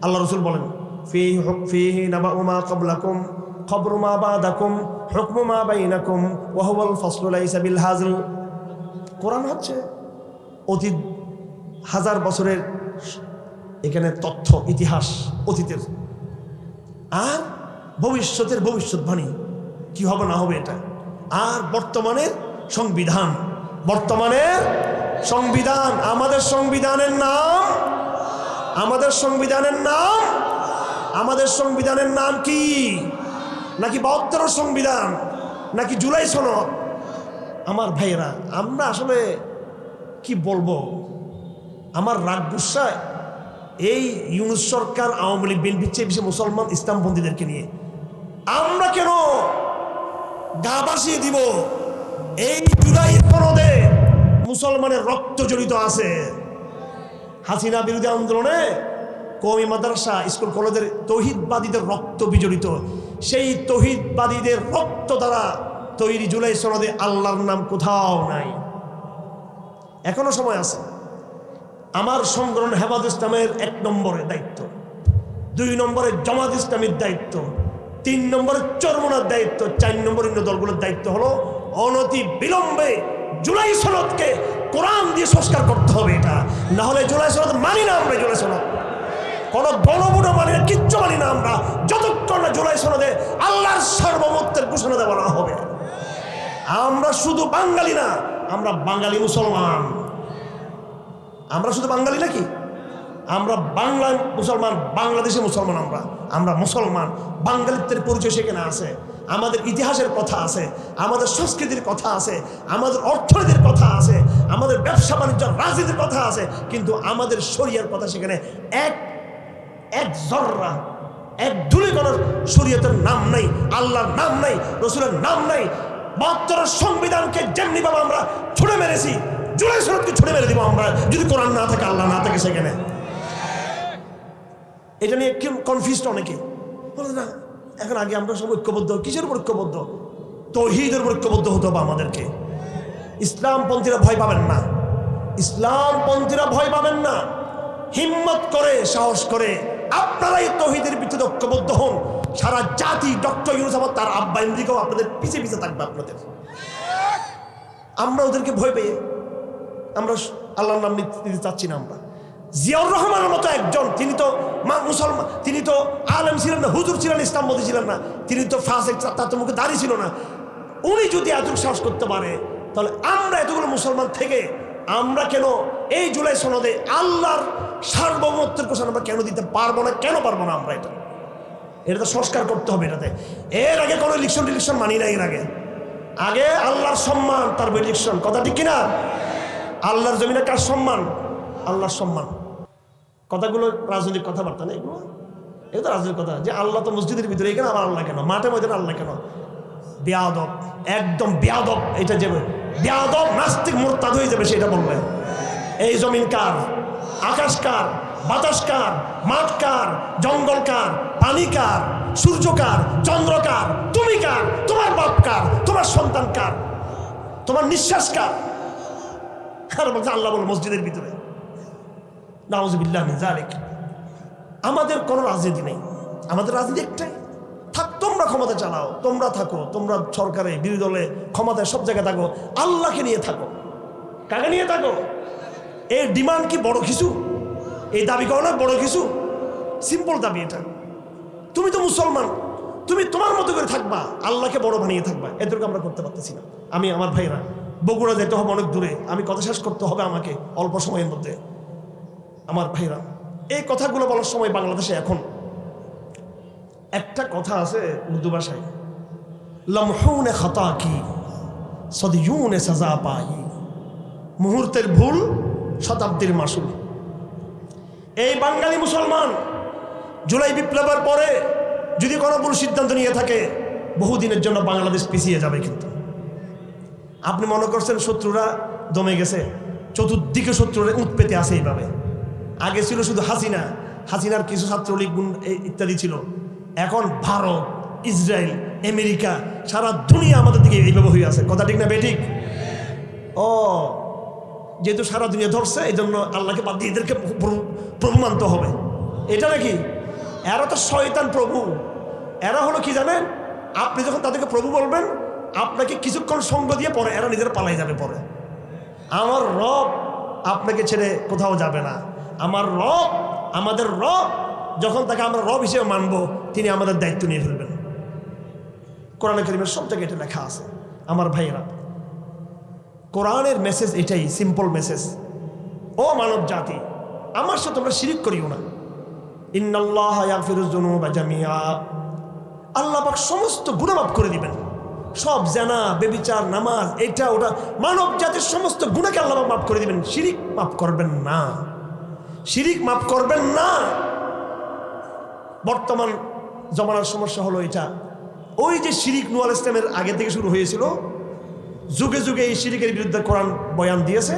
আল্লাহ রাসূল বলেন ফীহি নাবাউ মা ক্বাবলাকুম খবরু মা বাদাকুম হুকমু মা বাইনাকুম ওয়া হুয়াল ফাসলু লাইসা বিল হাজল। কোরআন হচ্ছে অতীত হাজার বছরের এখানে তথ্য, ইতিহাস অতীতের, আর ভবিষ্যতের ভবিষ্যৎবাণী কি হবে না হবে এটা, আর বর্তমানের সংবিধান। আমাদের সংবিধানের নাম কি? নাকি 72 সংবিধান, নাকি জুলাই সনদ? আমার ভাইয়েরা, আমরা আসলে কি বলবো, আমার রাগ গুসা এই ইউনূস সরকার, আওয়ামী লীগ, বিএনপির চেয়ে বেশি মুসলমান ইসলামপন্থীদেরকে নিয়ে। আমরা কেন গা ভাসিয়ে দিব? এই জুলাই সনদে মুসলমানের রক্ত জড়িত আছে। হাসিনা বিরোধী আন্দোলনে কওমি মাদ্রাসা, স্কুল কলেজের তৌহিদবাদীদের রক্ত বিজড়িত। সেই তৌহিদবাদীদের রক্ত দ্বারা তৈরি জুলাই সনদে আল্লাহর নাম কোথাও নাই। এখনো সময় আছে। আমার সংগঠন হেফাজত ইসলামের 1 নম্বরে দায়িত্ব, 2 নম্বরে জামাত ইসলামের দায়িত্ব, 3 নম্বরে চরমোনার দায়িত্ব, 4 নম্বরে অন্য দলগুলোর দায়িত্ব হলো অনতি বিলম্বে জুলাই সনদকে কোরআন দিয়ে সংস্কার করতে হবে। এটা না হলে জুলাই সনদ মানি না আমরা। জুলাই সনদ কোনো গণভোট মানি না, কিচ্ছু মানি না আমরা, যতক্ষণ না জুলাই সনদে আল্লাহর সার্বভৌমত্বের ঘোষণা দেওয়া না হবে। আমরা শুধু বাঙালি না, আমরা বাঙালি মুসলমান। আমরা শুধু বাঙালি নাকি? আমরা বাংলা মুসলমান, বাংলাদেশি মুসলমান। আমরা মুসলমান। বাঙালিত্বের পরিচয় সেখানে আছে, আমাদের ইতিহাসের কথা আছে, আমাদের সংস্কৃতির কথা আছে, আমাদের অর্থনীতির কথা আছে, আমাদের ব্যবসা বাণিজ্য রাজনীতির কথা আছে। কিন্তু আমাদের শরিয়ার কথা সেখানে এক জর্রা, এক ধূলিকণার শরিয়তের নাম নাই, আল্লাহর নাম নাই, রসুলের নাম নাই। 72 সংবিধানকে যেমনি ভাবে আমরা ছুড়ে মেরেছি, জুলাই সনদকে ছুড়ে মেরে দিব আমরা, যদি কোরআন না থাকে, আল্লাহ না থাকে সেখানে। এটা নিয়ে কনফিউজড অনেকে বলে না। এখন আগে আমরা সব ঐক্যবদ্ধ, কিসের উপর ঐক্যবদ্ধ? তৌহিদের উপর ঐক্যবদ্ধ হতে হবে আমাদেরকে। ইসলামপন্থীরা ভয় পাবেন না, ইসলামপন্থীরা ভয় পাবেন না। হিম্মত করে, সাহস করে আপনারাই তৌহিদের ভিত্তিতে ঐক্যবদ্ধ হন। সারা জাতি ডক্টর ইউনূস আহমদ, তার আব্বা আমেরিকাও আপনাদের পিছে পিছে থাকবে আপনাদের। আমরা ওদেরকে ভয় পেয়ে আমরা আল্লাহর নাম নিতে চাচ্ছি না। আমরা জিয়াউর রহমানের মতো একজন, তিনি তো মুসলমান, তিনি তো আলেম ছিলেন না, হুজুর ছিলেন, ইসলামপন্থী ছিলেন না, তিনি তো ফাসেক, তার তো মুখে দাড়ি ছিল না। উনি যদি এতটুকু সাহস করতে পারে, তাহলে আমরা এতগুলো মুসলমান থেকে আমরা কেন এই জুলাই সনদে আল্লাহর সার্বভৌমত্বের ঘোষণা আমরা কেন দিতে পারবো না? কেন পারবো না? আমরা এটা তো সংস্কার করতে হবে। এটাতে এর আগে কোনো ইলেকশন মানি না। এর আগে আল্লাহর সম্মান, তার ইলেকশন, কথা ঠিক কিনা? আল্লাহর জমিনে কার সম্মান? আল্লাহর সম্মান। কথাগুলো রাজনৈতিক কথাবার্তা নেই, এগুলো এটা রাজনীতির কথা যে আল্লাহ তো মসজিদের ভিতরে, এখানে আবার আল্লাহ কেন, মাঠে ময়দানে আল্লাহ কেন? বেয়াদব, একদম বেয়াদব। এটা যে বেয়াদব নাস্তিক মুরতাদ হয়ে যাবে সেটা বলবে। এই জমিন কার? আকাশ কার? বাতাস কার? মাঠ কার? জঙ্গল কার? পানি কার? সূর্য কার? চন্দ্র কার? তুমি কার? তোমার বাপ কার? তোমার সন্তান কার? তোমার নিঃশ্বাস কার? আর বলছে আল্লাহ বল মসজিদের ভিতরে। নাউযুবিল্লাহ মিন যালিক। আমাদের কোনো রাজনীতি নেই, আমাদের রাজনীতি একটাই, থাক তোমরা ক্ষমতা চালাও, তোমরা থাকো, তোমরা সরকারে, বিরোধী দলে, ক্ষমতায়, সব জায়গায় থাকো, আল্লাহকে নিয়ে থাকো। কাকে নিয়ে থাকো? এই ডিমান্ড কি বড় কিছু? এই দাবি করো না বড় কিছু? সিম্পল দাবি এটা। তুমি তো মুসলমান, তুমি তোমার মতো করে থাকবা, আল্লাহকে বড় বানিয়ে থাকবা। এদেরকে আমরা করতে পারতেছি না। আমি আমার ভাইরা, বগুড়া যেতে হবে অনেক দূরে, আমি কথা শেষ করতে হবে আমাকে অল্প সময়ের মধ্যে। আমার ভাইরা, এই কথাগুলো বলার সময় বাংলাদেশে এখন একটা কথা আছে উর্দু ভাষায়, লমহুনে খাতা কি সদিয়ুনে সাজা পাই। মুহূর্তের ভুল শতাব্দীর মাসুল। এই বাঙালি মুসলমান জুলাই বিপ্লবের পরে যদি কোনো ভুল সিদ্ধান্ত নিয়ে থাকে, বহুদিনের জন্য বাংলাদেশ পিছিয়ে যাবে। কিন্তু আপনি মনে করছেন শত্রুরা দমে গেছে, চতুর্দিকে শত্রুরা উৎপেতে আছে এইভাবে। আগে ছিল শুধু হাসিনা, হাসিনার কিছু ছাত্রলীগ ইত্যাদি ছিল। এখন ভারত, ইসরায়েল, আমেরিকা, সারা দুনিয়া আমাদের দিকে এইভাবে হয়ে আছে। কথা ঠিক না বেঠিক? ও যেহেতু সারা দুনিয়া ধরছে, এই জন্য আল্লাহকে বাদ দিয়ে এদেরকে প্রভু মানতে হবে, এটা নাকি? এরা তো শয়তান প্রভু। এরা হলো কি জানেন? আপনি যখন তাদেরকে প্রভু বলবেন, আপনাকে কিছুক্ষণ সঙ্গ দিয়ে পরে এরা নিজের পালাই যাবে। পরে আমার রব আপনাকে ছেড়ে কোথাও যাবে না। আমার রব, আমাদের রব, যখন তাকে আমরা রব হিসেবে মানবো, তিনি আমাদের দায়িত্ব নিয়ে ফেলবেন। কোরআন কারীমের সব জায়গায় এটা লেখা আছে। আমার ভাইয়েরা, কোরআনের মেসেজ এটাই, সিম্পল মেসেজ। ও মানব জাতি, আমার সাথে তোমরা শিরিক করিও না। ইন্নাল্লাহা ইয়াগফিরুয যুনুবা জামিআ। আল্লাহ পাক সমস্ত গুনাহ মাফ করে দিবেন। সব জানা, বেবিচার, নামাজ, এটা ওটা, মানব জাতির সমস্ত গুনাহকে আল্লাহ পাক মাফ করে দিবেন। শিরিক মাফ করবেন না, শিরিক মাফ করবেন না। বর্তমান জমানার সমস্যা হলো এটা, ওই যে শিরিক নূহ আলাইহিস সালামের আগে থেকে শুরু হয়েছিল, যুগে যুগে এই শিরিকের বিরুদ্ধে কোরআন বয়ান দিয়েছে।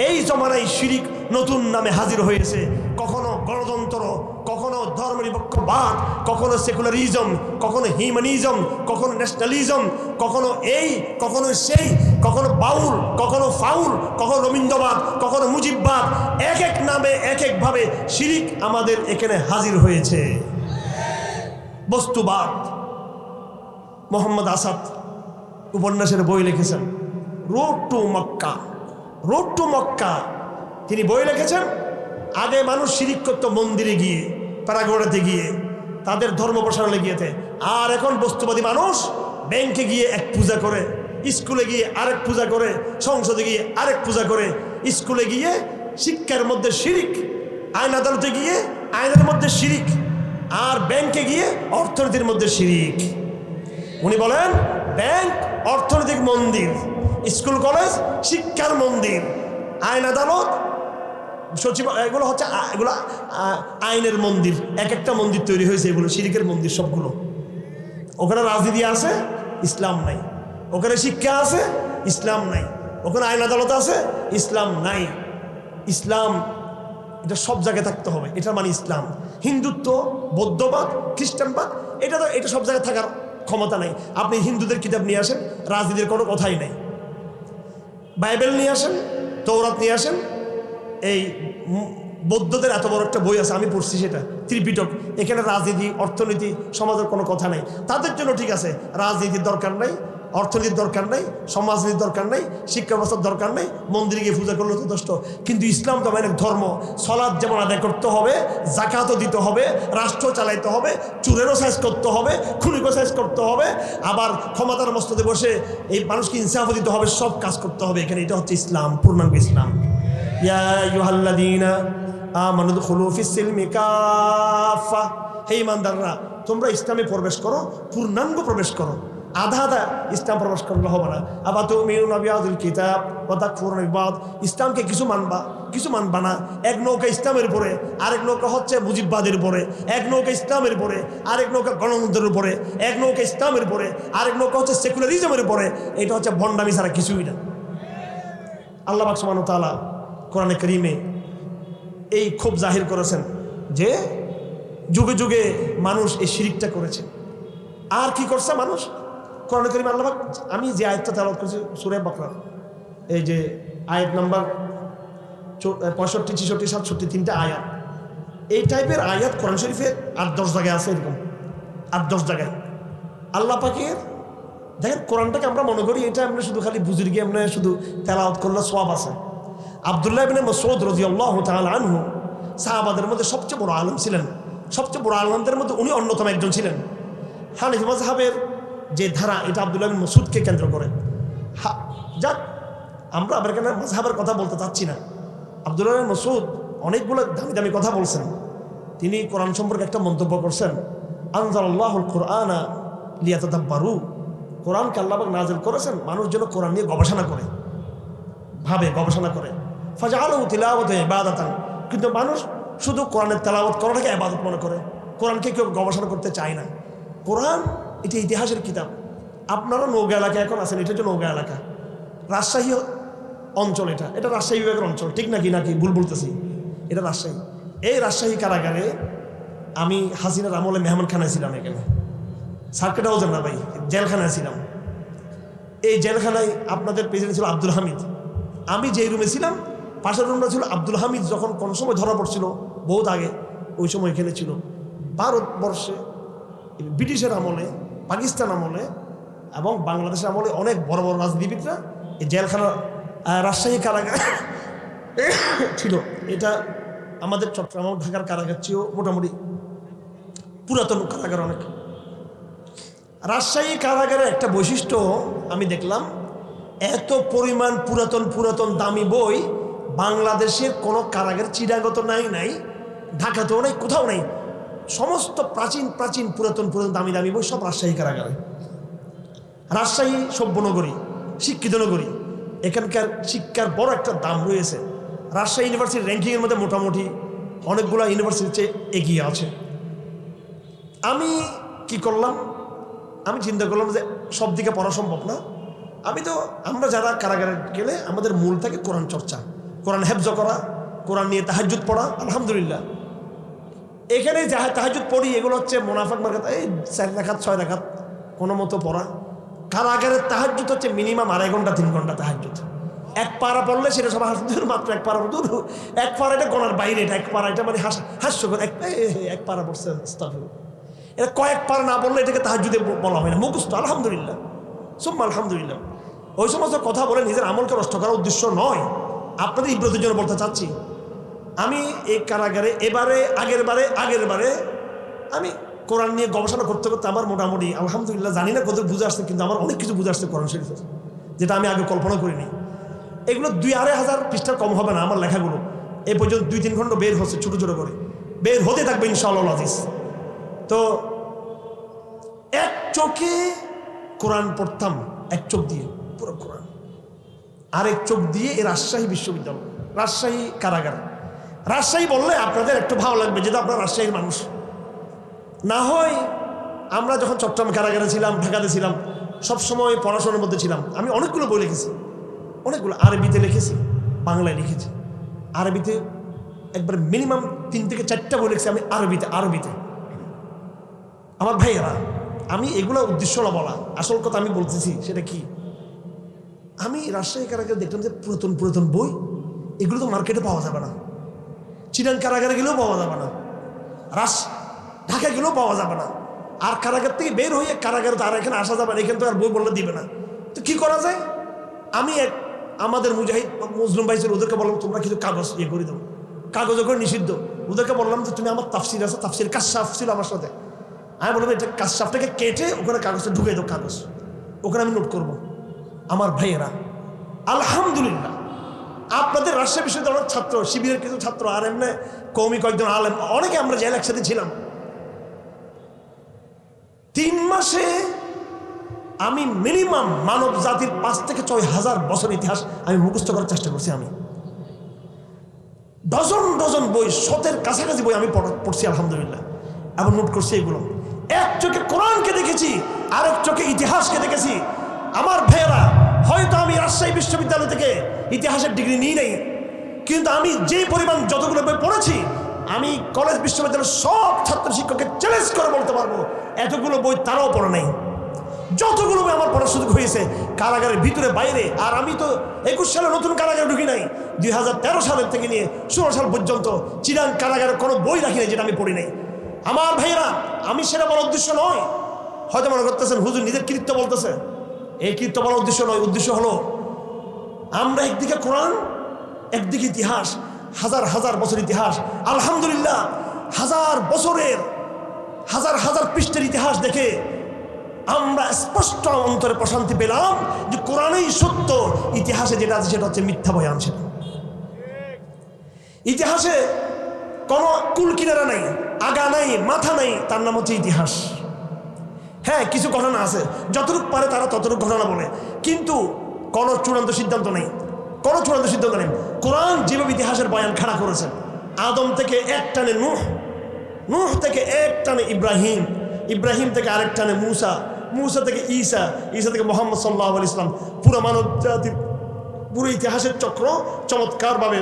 এই জমানায় শিরিক নতুন নামে হাজির হয়েছে। কখনো গণতন্ত্র, কখনো ধর্মনিরপেক্ষবাদ, কখনো সেকুলারিজম, কখনো হিউম্যানিজম, কখনো ন্যাশনালিজম, কখনো এই, কখনো সেই, কখনো বাউল, কখনো ফাউল, কখনো রবীন্দ্রবাদ, কখনো মুজিববাদ। এক এক নামে এক একভাবে শিরিক আমাদের এখানে হাজির হয়েছে। বস্তুবাদ, মোহাম্মদ আসাদ উপন্যাসের বই লিখেছেন, road to Mecca, road to Mecca. তিনি বই লিখেছেন, আগে মানুষ শিরিক করতো মন্দিরে গিয়ে, প্যারাগোড়াতে গিয়ে, তাদের ধর্ম প্রসারণে গিয়েছে। আর এখন বস্তুবাদী মানুষ ব্যাংকে গিয়ে এক পূজা করে, স্কুলে গিয়ে আরেক পূজা করে, সংসদে গিয়ে আরেক পূজা করে, স্কুলে গিয়ে শিক্ষার মধ্যে শিরিক, আইন আদালতে গিয়ে আইনের মধ্যে শিরিক, আর ব্যাংকে গিয়ে অর্থনীতির মধ্যে শিরিক। উনি বলেন ব্যাংক অর্থনৈতিক মন্দির, স্কুল কলেজ শিক্ষার মন্দির, আইন আদালত সচিব, এগুলো হচ্ছে এগুলো আইনের মন্দির। এক একটা মন্দির তৈরি হয়েছে, এগুলো শিরিকের মন্দির সবগুলো। ওখানে রাজনীতি আছে, ইসলাম নাই। ওখানে শিক্ষা আছে, ইসলাম নাই। ওখানে আইন আদালত আছে, ইসলাম নাই। ইসলাম এটা সব জায়গায় থাকতে হবে, এটা মানে ইসলাম। হিন্দুত্ব, বৌদ্ধবাদ, খ্রিস্টানবাদ, এটা সব জায়গায় থাকার ক্ষমতা নাই। আপনি হিন্দুদের কিতাব নিয়ে আসেন, রাজনীতির কোনো কথাই নেই। বাইবেল নিয়ে আসেন, তৌরাত নিয়ে আসেন, এই বৌদ্ধদের এত বড় একটা বই আছে, আমি পড়ছি সেটা, ত্রিপিটক। এখানে রাজনীতি, অর্থনীতি, সমাজের কোনো কথা নাই। তাদের জন্য ঠিক আছে, রাজনীতির দরকার নাই, অর্থনীতির দরকার নাই, সমাজনীতির দরকার নাই, শিক্ষা ব্যবস্থার দরকার নাই, মন্দিরে গিয়ে পূজা করলে যথেষ্ট। কিন্তু ইসলাম তো অনেক ধর্ম। সলাৎ যেমন আদায় করতে হবে, জাকাতও দিতে হবে, রাষ্ট্র চালাইতে হবে, চুরেরও সাইজ করতে হবে, খুনিকেও সাইজ করতে হবে, আবার ক্ষমতার মস্তদে বসে এই মানুষকে ইনসাফ দিতে হবে, সব কাজ করতে হবে এখানে। এটা হচ্ছে ইসলাম, পূর্ণাঙ্গ ইসলাম। ইয়া আইয়ুহাল্লাযীনা আমানু দুখুলু ফিস-সিলমি কাফা। হে ঈমানদাররা, তোমরা ইসলামে প্রবেশ করো, পূর্ণাঙ্গ প্রবেশ করো। আধা আধা ইসলাম প্রবেশ করলে হবে না। আবার তো মিউনা বিয়াদুল কিতাব কথা ফুরন বিবাদ, ইসলামকে কিছু মানবা কিছু মানবা না। এক নৌকা ইসলামের উপরে, আরেক নৌকা হচ্ছে মুজিববাদের উপরে, এক নৌকা ইসলামের উপরে, আরেক নৌকা গণতন্ত্রের উপরে, এক নৌকা ইসলামের উপরে, আরেক নৌকা হচ্ছে সেকুলারিজমের উপরে। এটা হচ্ছে ভণ্ডামি ছাড়া কিছুই না। আল্লাহ পাক সুবহানাহু ওয়া তাআলা কোরআনে কারীমে এই খুব জাহির করেছেন যে যুগে যুগে মানুষ এই শিরিকটা করেছে। আর কি করছে মানুষ? কোরআনে কারীমে আল্লাহ পাক, আমি যে আয়াতটা তেলাওয়াত করেছি সূরা বাকরা, এই যে আয়াত নাম্বার 65, 66, 67 তিনটা আয়াত, এই টাইপের আয়াত কোরআন শরীফে 8-10 জায়গায় আছে। এরকম 8-10 জায়গায় আল্লাহ পাকের, দেখেন কোরআনটাকে আমরা মনে করি এটা আমরা শুধু খালি বুজুর্গে আমরা শুধু তেলাওয়াত করলে সওয়াব আছে। আব্দুল্লাহ ইবনে মাসউদ রাদিয়াল্লাহু তাআলা আনহু সাহাবাদের মধ্যে সবচেয়ে বড় আলেম ছিলেন। সবচেয়ে বড় আলেমদের মধ্যে উনি অন্যতম একজন ছিলেন। হানাফি মাযহাবের যে ধারা, এটা আব্দুল্লাহ ইবনে মাসউদকে কেন্দ্র করে। যাক, আমরা আবার এখানে মাযহাবের কথা বলতে চাচ্ছি না। আব্দুল্লাহ ইবনে মাসউদ অনেকগুলো দামি দামি কথা বলছেন। তিনি কোরআন সম্পর্কে একটা মন্তব্য করছেন, আনজালাল্লাহুল কুরআনা লিয়াতাদাব্বারু, কোরআনকে আল্লাহ পাক নাযিল করেছেন মানুষ যেন কোরআন নিয়ে গবেষণা করে, ভাবে গবেষণা করে। ফাজআলাহু তিলাওয়াতান ইবাদাতান, কিন্তু মানুষ শুধু কোরআনের তেলাওয়াত করাটাকে ইবাদত মনে করে, কোরআনকে কেউ গবেষণা করতে চায় না। কোরআন এটা ইতিহাসের কিতাব। আপনারা নওগাঁ এলাকায় এখন আছেন, এটা হচ্ছে নওগাঁ এলাকা, রাজশাহী অঞ্চল, এটা রাজশাহী বিভাগের অঞ্চল, ঠিক নাকি নাকি ভুল বলতেছি? এটা রাজশাহী। এই রাজশাহী কারাগারে আমি হাসিনার আমলে মেহমানখানায় ছিলাম। এখানে সার্কিট হাউসের না ভাই, জেলখানায় ছিলাম। এই জেলখানায় আপনাদের প্রেসিডেন্ট ছিল আব্দুল হামিদ। আমি যেই রুমে ছিলাম পাশের রুমটা ছিল আব্দুল হামিদ। যখন কোন সময় ধরা পড়ছিল বহুত আগে, ওই সময় এখানে ছিল ভারতবর্ষে ব্রিটিশের আমলে, পাকিস্তান আমলে এবং বাংলাদেশের আমলে অনেক বড় বড় রাজনীতিবিদরা এই জেলখানা রাজশাহী কারাগার ছিল। এটা আমাদের চট্টগ্রাম ঢাকার কারাগার চেয়েও মোটামুটি পুরাতন কারাগার অনেক। রাজশাহী কারাগারের একটা বৈশিষ্ট্য আমি দেখলাম, এত পরিমাণ পুরাতন পুরাতন দামি বই বাংলাদেশের কোনো কারাগার, চিটাগত নাই, ঢাকাতেও নাই, কোথাও নাই। সমস্ত প্রাচীন প্রাচীন পুরাতন পুরাতন দামি দামি বই সব রাজশাহী কারাগারে। রাজশাহী সভ্যনগরী, শিক্ষিত নগরী, এখানকার শিক্ষার বড় একটা দাম রয়েছে। রাজশাহী ইউনিভার্সিটির র্যাঙ্কিংয়ের মধ্যে মোটামুটি অনেকগুলো ইউনিভার্সিটির চেয়ে এগিয়ে আছে। আমি কি করলাম, আমি চিন্তা করলাম যে সব দিকে পড়া সম্ভব না। আমরা যারা কারাগারে গেলে আমাদের মূল থাকে কোরআন চর্চা, কোরআন হেফজ করা, কোরআন নিয়ে তাহাজ্জুদ পড়া। আলহামদুলিল্লাহ এখানে যাহা তাহাজ্জুদ পড়ি এগুলো হচ্ছে মুনাফিক মার্কাত, এই 4 রাকাত 6 রাকাত কোনো মতো পড়া। কারাগারের তাহাজ্জুদ হচ্ছে মিনিমাম 2.5 ঘন্টা 3 ঘন্টা তাহাজ্জুদ। এক পারা পড়লে সেটা সব হাসদূর, মাত্র এক পারা দূর, এক পারা এটা গোনার বাইরে, এটা এক পারা, এটা মানে হাস্যকর। এক পারা পড়ছে, এটা কয়েক পারা না পড়লে এটাকে তাহাজ্জুদে বলা হয় না, মুখস্থ। আলহামদুলিল্লাহ, সুম্মা আলহামদুলিল্লাহ। ওই সমস্ত কথা বলে নিজের আমলকে নষ্ট করার উদ্দেশ্য নয়, আপনাদের ইব্রতের জন্য বলতে চাচ্ছি। আমি এই কারাগারে আগের বারে আমি কোরআন নিয়ে গবেষণা করতে করতে আমার মোটামুটি আলহামদুলিল্লাহ, জানি না কত বুঝে আসছে, কিন্তু আমার অনেক কিছু বুঝে আসছে কোরআন শরীফের, যেটা আমি আগে কল্পনা করিনি। এগুলো 2-2.5 পৃষ্ঠার কম হবে না আমার লেখাগুলো। এই পর্যন্ত 2-3 খণ্ড বের হচ্ছে, ছোটো ছোটো করে বের হতে থাকবে ইনশাআল্লাহ আজিজ। তো এক চোখে কোরআন পড়তাম, এক চোখ দিয়ে পুরো কোরআন, আরেক চোখ দিয়ে এই রাজশাহী বিশ্ববিদ্যালয়, রাজশাহী কারাগার। রাজশাহী বললে আপনাদের একটু ভালো লাগবে, যেহেতু আপনারা রাজশাহীর মানুষ। না হয় আমরা যখন চট্টগ্রাম কারাগারে ছিলাম, ঢাকাতে ছিলাম, সবসময় পড়াশোনার মধ্যে ছিলাম। আমি অনেকগুলো বই লিখেছি, অনেকগুলো আরবিতে লিখেছি, বাংলায় লিখেছি। আরবিতে একবার মিনিমাম 3 থেকে 4টা বই লিখেছি আমি আরবিতে। আমার ভাইয়েরা, আমি এগুলো উদ্দেশ্য না বলা, আসল কথা আমি বলতেছি। সেটা কি, আমি রাজশাহী কারাগারে দেখলাম যে পুরাতন পুরাতন বই, এগুলো তো মার্কেটে পাওয়া যাবে না, চিটাং কারাগারে গেলেও পাওয়া যাবে না, ঢাকায় গেলেও পাওয়া যাবে না। আর কারাগার থেকে বের হয়ে কারাগারে তো আর এখানে আসা যাবে না, এখানে তো আর বই বললে দিবে না। তো কি করা যায়, আমি আমাদের মুজাহিদ মুসলিম ভাই ছিল, ওদেরকে বললাম তোমরা কিছু কাগজ করে দেবো, কাগজ করে নিষিদ্ধ। ওদেরকে বললাম যে তুমি, আমার তাফসির আছে, তাফসির কাশফ ছিল আমার সাথে, আমি বললাম এটা কাশফটাকে কেটে ওখানে কাগজটা ঢুকে দাও, কাগজ ওখানে আমি নোট করব। আমার ভাইয়েরা, আলহামদুলিল্লাহ আপনাদের রাজশাহী বিশ্ববিদ্যালয়ের ছাত্র, শিবিরের কিছু ছাত্র, আর এমনি কওমি কয়েকজন আলেম, অনেকে আমরা জেল একসাথে ছিলাম। 3 মাসে আমি মিনিমাম মানব জাতির 5 থেকে 6,000 বছর ইতিহাস আমি মুখস্থ করার চেষ্টা করছি। আমি ডজন ডজন বই, 100-এর কাছাকাছি বই আমি পড়ছি আলহামদুলিল্লাহ, এবং নোট করছি এগুলো। এক চোখে কোরআনকে দেখেছি, আরেক চোখে ইতিহাসকে দেখেছি। আমার ভাইয়েরা, হয়তো আমি রাজশাহী বিশ্ববিদ্যালয় থেকে ইতিহাসের ডিগ্রি নিই নাই, কিন্তু আমি যে পরিমাণ যতগুলো বই পড়েছি, আমি কলেজ বিশ্ববিদ্যালয়ের সব ছাত্র শিক্ষককে চ্যালেঞ্জ করে বলতে পারবো এতগুলো বই তারাও পড়ে নাই। যতগুলো বই আমার পড়ার সুযোগ হয়েছে কারাগারের ভিতরে বাইরে। আর আমি তো 21 সালে নতুন কারাগারে ঢুকি নাই, 2013 সালের থেকে নিয়ে 16 সাল পর্যন্ত চিরাং কারাগারে কোনো বই রাখি নাই যেটা আমি পড়ি নাই। আমার ভাইয়েরা, আমি সেটা বলার উদ্দেশ্য নয়। হয়তো মনে করতেছেন হুজুর নিজের কৃত্য বলতেছে, এই কৃত্য বলার উদ্দেশ্য নয়। উদ্দেশ্য হলো আমরা একদিকে কোরআন, একদিকে ইতিহাস, হাজার হাজার বছর ইতিহাস। আলহামদুলিল্লাহ, হাজার বছরের হাজার হাজার পৃষ্ঠের ইতিহাস দেখে আমরা স্পষ্ট অন্তরে প্রশান্তি পেলাম যে কোরআনেই সত্য, ইতিহাসে যেটা আছে সেটা হচ্ছে মিথ্যা বয়ান। সেটা ইতিহাসে কোনো কুল কিনারা নাই, আগা নাই, মাথা নাই, তার নাম হচ্ছে ইতিহাস। হ্যাঁ, কিছু ঘটনা আছে, যতটুকু পারে তারা ততটুকু ঘটনা বলে, কিন্তু কোনো চূড়ান্ত সিদ্ধান্ত নেই, কোনো চূড়ান্ত সিদ্ধান্ত নেই। কোরআন যেভাবে ইতিহাসের বয়ান খাড়া করেছেন, আদম থেকে এক টানে নূহ, নূহ থেকে এক টানে ইব্রাহিম, ইব্রাহিম থেকে আরেক টানে মুসা, মুসা থেকে ঈসা, ঈসা থেকে মুহাম্মদ সাল্লাল্লাহু আলাইহি ওয়াসাল্লাম, পুরো মানব জাতির পুরো ইতিহাসের চক্র চমৎকারভাবে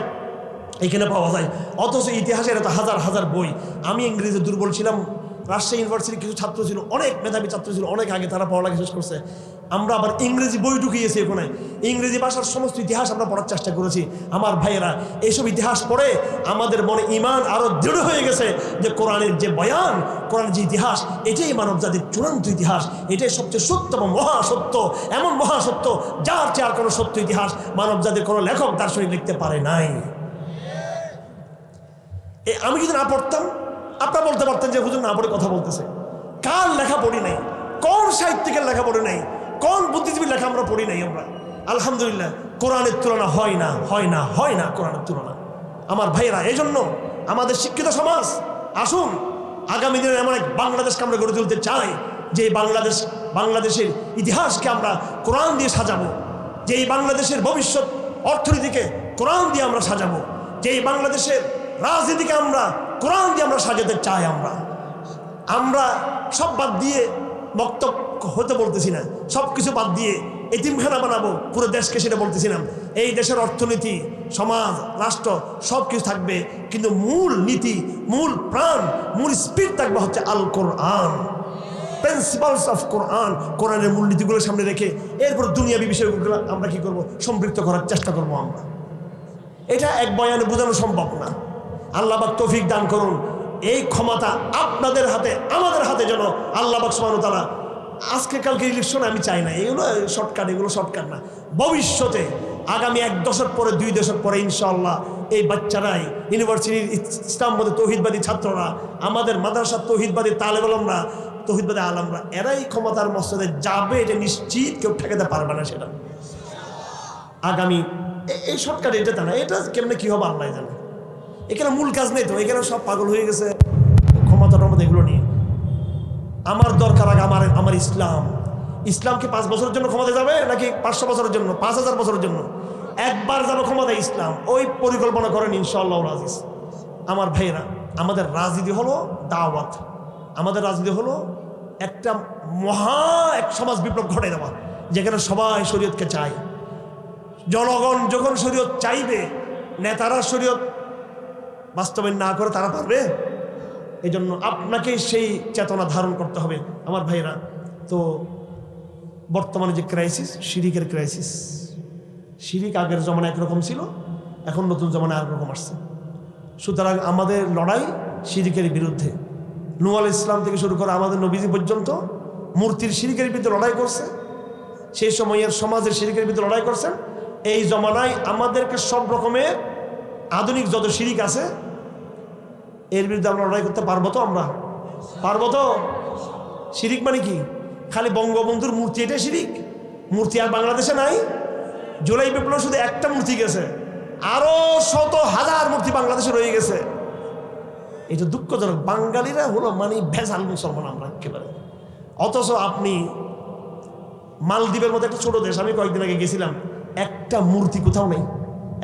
এখানে পাওয়া যায়। অথচ ইতিহাসের এত হাজার হাজার বই। আমি ইংরেজি দুর্বল ছিলাম, রাজশাহী ইউনিভার্সিটির কিছু ছাত্র ছিল, অনেক মেধাবী ছাত্র ছিল, অনেক আগে তারা পড়ালেখা শেষ করছে। আমরা আবার ইংরেজি বই ঢুকিয়েছি ওখানে, ইংরেজি ভাষার সমস্ত ইতিহাস আমরা পড়ার চেষ্টা করেছি। আমার ভাইয়েরা, এইসব ইতিহাস পড়ে আমাদের মনে ঈমান আরও দৃঢ় হয়ে গেছে যে কোরআনের যে বয়ান, কোরআনের যে ইতিহাস, এটাই মানব জাতির চূড়ান্ত ইতিহাস, এটাই সবচেয়ে সত্য এবং মহাসত্য, এমন মহাসত্য যার চেয়ে আর কোনো সত্য ইতিহাস মানব জাতির কোনো লেখক দার্শনিক লিখতে পারে নাই। আমি যদি না পড়তাম, আপনারা বলতে পারতেন যে হুজুর না পড়ে কথা বলতেছে। কার লেখা পড়ি নাই, কোন সাহিত্যিকের লেখা পড়ি নাই, কোন বুদ্ধিজীবীর লেখা আমরা পড়ি নাই। আমরা আলহামদুলিল্লাহ, কোরআনের তুলনা হয় না, হয় না, হয় না কোরআনের তুলনা। আমার ভাইয়েরা, এই জন্য আমাদের শিক্ষিত সমাজ, আসুন আগামী দিনে এমন এক বাংলাদেশকে আমরা গড়ে তুলতে চাই যে বাংলাদেশের ইতিহাসকে আমরা কোরআন দিয়ে সাজাবো, যে এই বাংলাদেশের ভবিষ্যৎ অর্থনীতিকে কোরআন দিয়ে আমরা সাজাবো, যে এই বাংলাদেশের রাজনীতিকে আমরা কোরআন দিয়ে আমরা সাজাতে চাই। আমরা সব বাদ দিয়ে বক্তব্য হতে বলতেছি না, সব কিছু বাদ দিয়ে এতিমখানা বানাবো পুরো দেশকে, সেটা বলতেছি না। এই দেশের অর্থনীতি, সমাজ, রাষ্ট্র সব কিছু থাকবে, কিন্তু মূল নীতি, মূল প্রাণ, মূল স্পিরিট থাকবে হচ্ছে আল কোরআন, প্রিন্সিপালস অফ কোরআন। কোরআনের মূল নীতিগুলো সামনে রেখে এরপর দুনিয়াবী বিষয়গুলো আমরা কি করব, সম্পৃক্ত করার চেষ্টা করবো আমরা। এটা এক বয়ানে বোঝানো সম্ভব না। আল্লাহ পাক তৌফিক দান করুন। এই ক্ষমতা আপনাদের হাতে, আমাদের হাতে যেন আল্লাহ পাক সুবহানাহু ওয়া তাআলা, আজকে কালকে ইলেকশন আমি চাই না, এগুলো শর্টকাট, এগুলো শর্টকাট না। ভবিষ্যতে আগামী 1 দশক পরে, 2 দশক পরে ইনশাআল্লাহ এই বাচ্চারাই, ইউনিভার্সিটির ইসলামবাদী তৌহিদবাদী ছাত্ররা, আমাদের মাদ্রাসার তৌহিদবাদী তালেব আলমরা, তৌহিদবাদী আলমরা, এরাই ক্ষমতার মসনদে যাবে, এটা নিশ্চিত, কেউ ঠেকাতে পারবে না সেটা। আগামী এই শর্টকাট এটা তা না, এটা কেমনে কি হবে আল্লাহ জানে। এখানে মূল কাজ নেই তো, এখানে সব পাগল হয়ে গেছে ক্ষমতার মধ্যে এগুলো নিয়ে। আমার দরকার আগে আমার ইসলামকে 5 বছরের জন্য ক্ষমতা যাবে নাকি 500 বছরের জন্য, 5000 বছরের জন্য? একবার যাবে ক্ষমতা ইসলাম, ওই পরিকল্পনা করেন ইনশাআল্লাহ আজিজ। আমার ভাইয়েরা, আমাদের রাজনীতি হলো দাওয়াত, আমাদের রাজনীতি হলো একটা এক সমাজ বিপ্লব ঘটে দেওয়া, যেখানে সবাই শরীয়তকে চায়। জনগণ যখন শরীয়ত চাইবে, নেতারা শরীয়ত বাস্তবায়ন না করে তারা পারবে? এই জন্য আপনাকে সেই চেতনা ধারণ করতে হবে আমার ভাইয়েরা। তো বর্তমানে যে ক্রাইসিস, শিরিকের ক্রাইসিস, শিরিক আগের জমানা একরকম ছিল, এখন নতুন জমানা আর রকম আসছে। সুতরাং আমাদের লড়াই শিরিকের বিরুদ্ধে। নূহ আলাইহিস সালাম থেকে শুরু করে আমাদের নবীজি পর্যন্ত মূর্তির শিরিকের বিরুদ্ধে লড়াই করছে, সেই সময়ের সমাজের শিরিকের বিরুদ্ধে লড়াই করছেন। এই জমানায় আমাদেরকে সব রকমের আধুনিক যত শিরিক আছে এর বিরুদ্ধে আমরা লড়াই করতে পারবো তো? আমরা পারবো তো? শিরিক মানে কি? খালি বঙ্গবন্ধুর মূর্তি এটাই শিরিক? মূর্তি আর বাংলাদেশে নাই? জুলাই বিপ্লব শুধু একটা মূর্তি গেছে, আরো শত হাজার মূর্তি বাংলাদেশে রয়ে গেছে। এটা দুঃখজনক। বাঙালিরা হলো মানে ভেজাল মুসলমান আমরা একেবারে। অথচ আপনি মালদ্বীপের মতো একটা ছোট দেশ, আমি কয়েকদিন আগে গেছিলাম, একটা মূর্তি কোথাও নেই,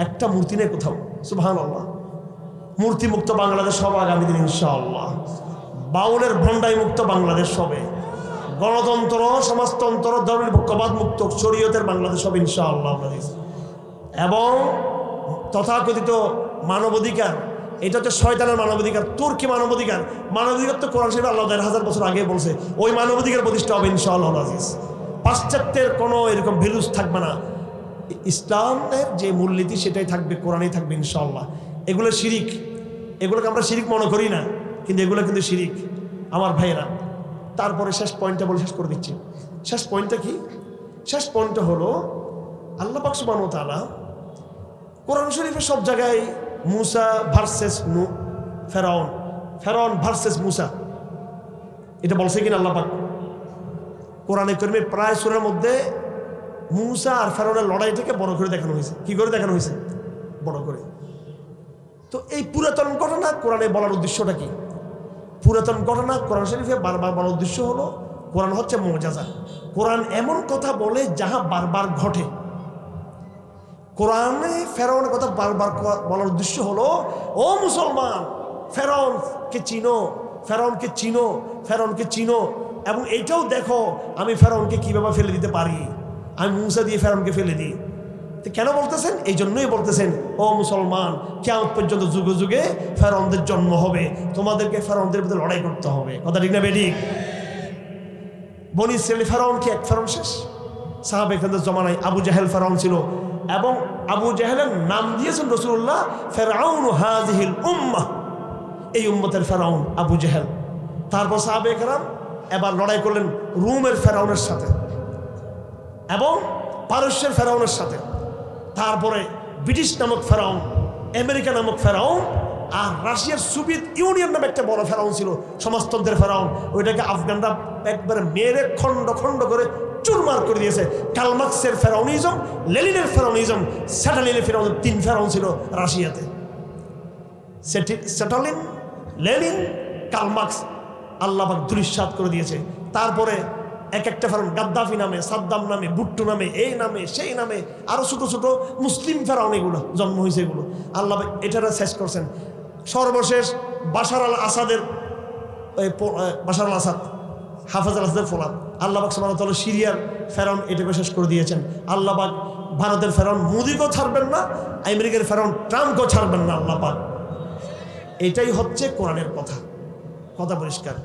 একটা মূর্তি নেই কোথাও। সুবহানাল্লাহ। মূর্তি মুক্ত বাংলাদেশ হবে আগামী দিন ইনশাআল্লাহ। বাউলের ভণ্ডাই মুক্ত বাংলাদেশ হবে, গণতন্ত্র, সমাজতন্ত্র, ধর্মের পক্ষপাত মুক্ত শরীয়তের বাংলাদেশ হবে ইনশাআল্লাহ। এবং তথাকথিত মানবাধিকার, এটা হচ্ছে শয়তানের মানবাধিকার, তুর্কি মানবাধিকার। মানবাধিকার তো কোরআন শরীফে আল্লাহ 1000 বছর আগে বলছে, ওই মানবাধিকার প্রতিষ্ঠা হবে ইনশাআল্লাহ আজিজ। পাশ্চাত্যের কোনো এরকম ভ্যালুস থাকবে না, ইসলামের যে মূলনীতি সেটাই থাকবে, কোরআনেই থাকবে ইনশাআল্লাহ। এগুলো শিরিক, এগুলোকে আমরা শিরিক মনে করি না, কিন্তু এগুলো কিন্তু শিরিক আমার ভাইয়েরা। তারপরে শেষ পয়েন্টটা বলে শেষ করে দিচ্ছি। শেষ পয়েন্টটা কি? শেষ পয়েন্টটা হলো আল্লাহ পাক সুবহানাহু ওয়া তাআলা কোরআন শরীফের সব জায়গায় মুসা ভার্সেস ফেরাউন, ফেরাউন ভার্সেস মুসা, এটা বলছে কিনা আল্লাহ পাক? কোরআনে কারীমে প্রায় সূরার মধ্যে মুসা আর ফেরাউনের লড়াইটাকে বড় করে দেখানো হয়েছে। কি করে দেখানো হয়েছে? বড় করে। তো এই পুরাতন ঘটনা কোরআনে বলার উদ্দেশ্যটা কি? পুরাতন ঘটনা কোরআন শরীফে বারবার বলার উদ্দেশ্য হলো কোরআন হচ্ছে মুআজিজা। কোরআন এমন কথা বলে যাহা বারবার ঘটে। কোরআনে ফেরাউনের কথা বারবার বলার উদ্দেশ্য হলো, ও মুসলমান, ফেরাউনকে চিনো, ফেরাউনকে চিনো, ফেরাউনকে চিনো, এবং এইটাও দেখো আমি ফেরাউনকে কিভাবে ফেলে দিতে পারি, আমি মুসা দিয়ে ফেরাউনকে ফেলে দিই। কেন বলতেছেন? এই জন্যই বলতেছেন, ও মুসলমান, কিয়ামত পর্যন্ত যুগে যুগে ফেরাউনদের জন্ম হবে, তোমাদেরকে ফেরাউনদের বিরুদ্ধে লড়াই করতে হবে। কথা ঠিক না বেঠিক? বনি ইসরাইল ফেরাউন কি এক ফেরাউন শেষ? সাহাবা ইকরামদের জমানায় আবু জাহেল ফেরাউন ছিল, এবং আবু জাহেলের নাম দিয়েছেন রাসূলুল্লাহ ফেরাউন হাযিহিল উম্মাহ, এই উম্মতের ফেরাউন আবু জাহেল। তারপর সাহাবা ইকরাম এবার লড়াই করলেন রোমের ফেরাউনের সাথে এবং পারস্যের ফেরাউনের সাথে। তারপরে ব্রিটিশ নামক ফেরাউন, আমেরিকা নামক ফেরাউন, আর রাশিয়ার সোভিয়েত ইউনিয়ন নামে একটা বড় ফেরাউন ছিল, সমাজতন্ত্রের ফেরাউন। ওইটাকে আফগানরা একবারে মেরে খণ্ড খণ্ড করে চুরমার করে দিয়েছে। কার্ল মার্কসের ফেরাউনিজম, লেনিনের ফেরাউনিজম, স্ট্যালিনের ফেরাউন, 3 ফেরাউন ছিল রাশিয়াতে। স্ট্যালিন, লেনিন, কার্ল মার্কস আল্লাহ পাক ধূলিসাৎ করে দিয়েছে। তারপরে এক একটা ফেরাউন, গাদ্দাফি নামে, সাদ্দাম নামে, ভুট্টো নামে, এই নামে, সেই নামে, আরো ছোট ছোট মুসলিম ফেরাউন, এগুলো জন্ম হয়েছে, এগুলো আল্লাহ এটারা শেষ করছেন। সর্বশেষ বাশার আল আসাদের, বাশার আল আসাদ, হাফেজ আল আসাদের ফোলাদ, আল্লাহ পাক সুবহানাহু ওয়া তাআলা সিরিয়ার ফেরাউন এটাকে শেষ করে দিয়েছেন। আল্লাহ পাক ভারতের ফেরাউন মোদিকেও ছাড়বেন না, আমেরিকার ফেরাউন ট্রাম্পকেও ছাড়বেন না আল্লাহ পাক। এটাই হচ্ছে কোরআনের কথা, কথা পরিষ্কার।